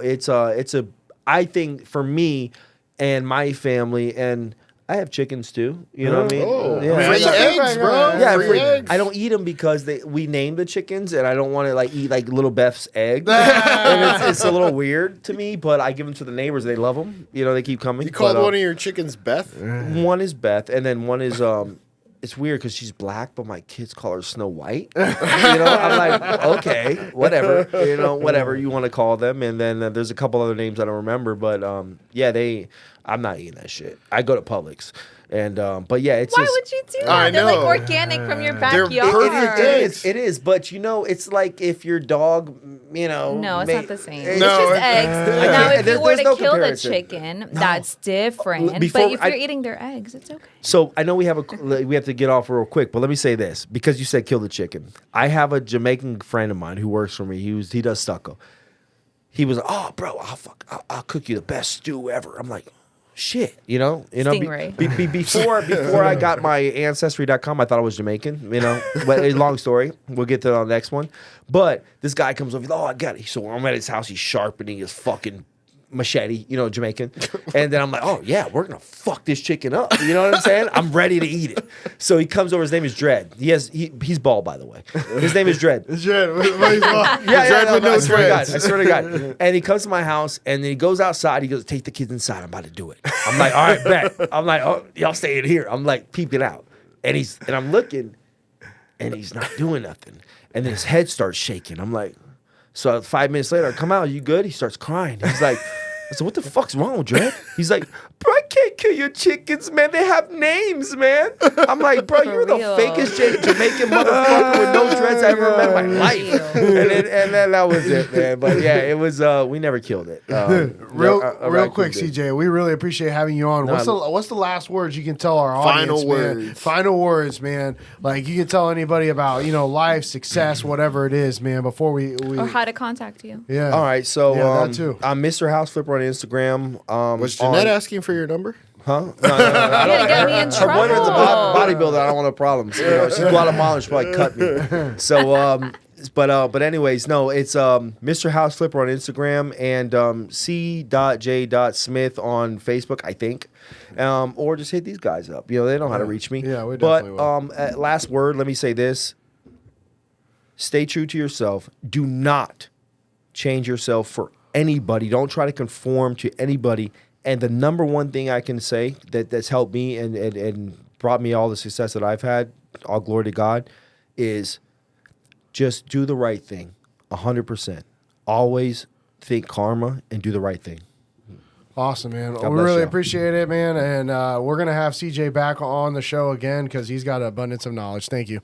it's a. I think for me and my family, and I have chickens too. You know what I mean? Oh, Yeah. free eggs, bro. Yeah, free eggs. I don't eat them because we named the chickens, and I don't want to like eat like little Beth's eggs. And it's a little weird to me, but I give them to the neighbors. They love them. You know, they keep coming. You called one of your chickens Beth? One is Beth, and then one is It's weird because she's black, but my kids call her Snow White. I'm like, okay, whatever. Whatever you want to call them. And then there's a couple other names I don't remember, but I'm not eating that shit. I go to Publix. And but yeah, it's Why just, would you do that? I They're like know. organic from your They're backyard. perfect eggs. It is, but it's like if your dog, No, it's not the same. It's No, just it's- eggs. Now, if you were there's to no kill the comparison. chicken, that's different. Before But if you're eating their eggs, it's okay. So I know we have to get off real quick, but let me say this because you said kill the chicken. I have a Jamaican friend of mine who works for me. He does stucco. He was, oh, bro, I'll cook you the best stew ever. I'm like, shit, Stingray. Before I got my ancestry.com, I thought I was Jamaican, but a long story. We'll get to the next one. But this guy comes over, I got it. So I'm at his house, he's sharpening his fucking machete, Jamaican. And then I'm like, oh yeah, we're gonna fuck this chicken up. You know what I'm saying? I'm ready to eat it. So he comes over, his name is Dread. He's bald, by the way. His name is Dread. Dread. I swear to God. And he comes to my house and then he goes outside. He goes, take the kids inside. I'm about to do it. I'm like, all right, bet. I'm like, oh, y'all stay in here. I'm like peeping out. And I'm looking and he's not doing nothing. And then his head starts shaking. I'm like, so 5 minutes later, I come out, you good? He starts crying. He's like, I said, what the fuck's wrong with Dread? He's like, bro, I can't kill your chickens, man. They have names, man. I'm like, bro, you're the real. fakest Jamaican motherfucker with no dreads I ever met in my life. And then that was it, man. But yeah, it was, we never killed it. Real quick, did. CJ, we really appreciate having you on. What's the last words you can tell our audience? Final man? words. Final words, man. Like you can tell anybody about life, success, whatever it is, man. Before we Or how to contact you. yeah. All right, so Yeah, that too. I'm Mr. House Flipper on Instagram. Was Jeanette asking for your number? Huh? No. You're gonna get me in Her boyfriend's a trouble. bodybuilder. I don't want no problems. She's Guatemalan. She'll probably cut me. So, but anyways, no, it's Mr. House Flipper on Instagram and c.j.smith on Facebook, I think. Or just hit these guys up. They know how to reach me. Yeah, we definitely But last word, let me say this. Stay true to yourself. Do not change yourself for anybody. Don't try to conform to anybody. And the number one thing I can say that's helped me and brought me all the success that I've had, all glory to God, is just do the right thing 100%. Always think karma and do the right thing. Awesome, man. God We bless really y'all. appreciate it, man. And we're gonna have CJ back on the show again because he's got an abundance of knowledge. Thank you.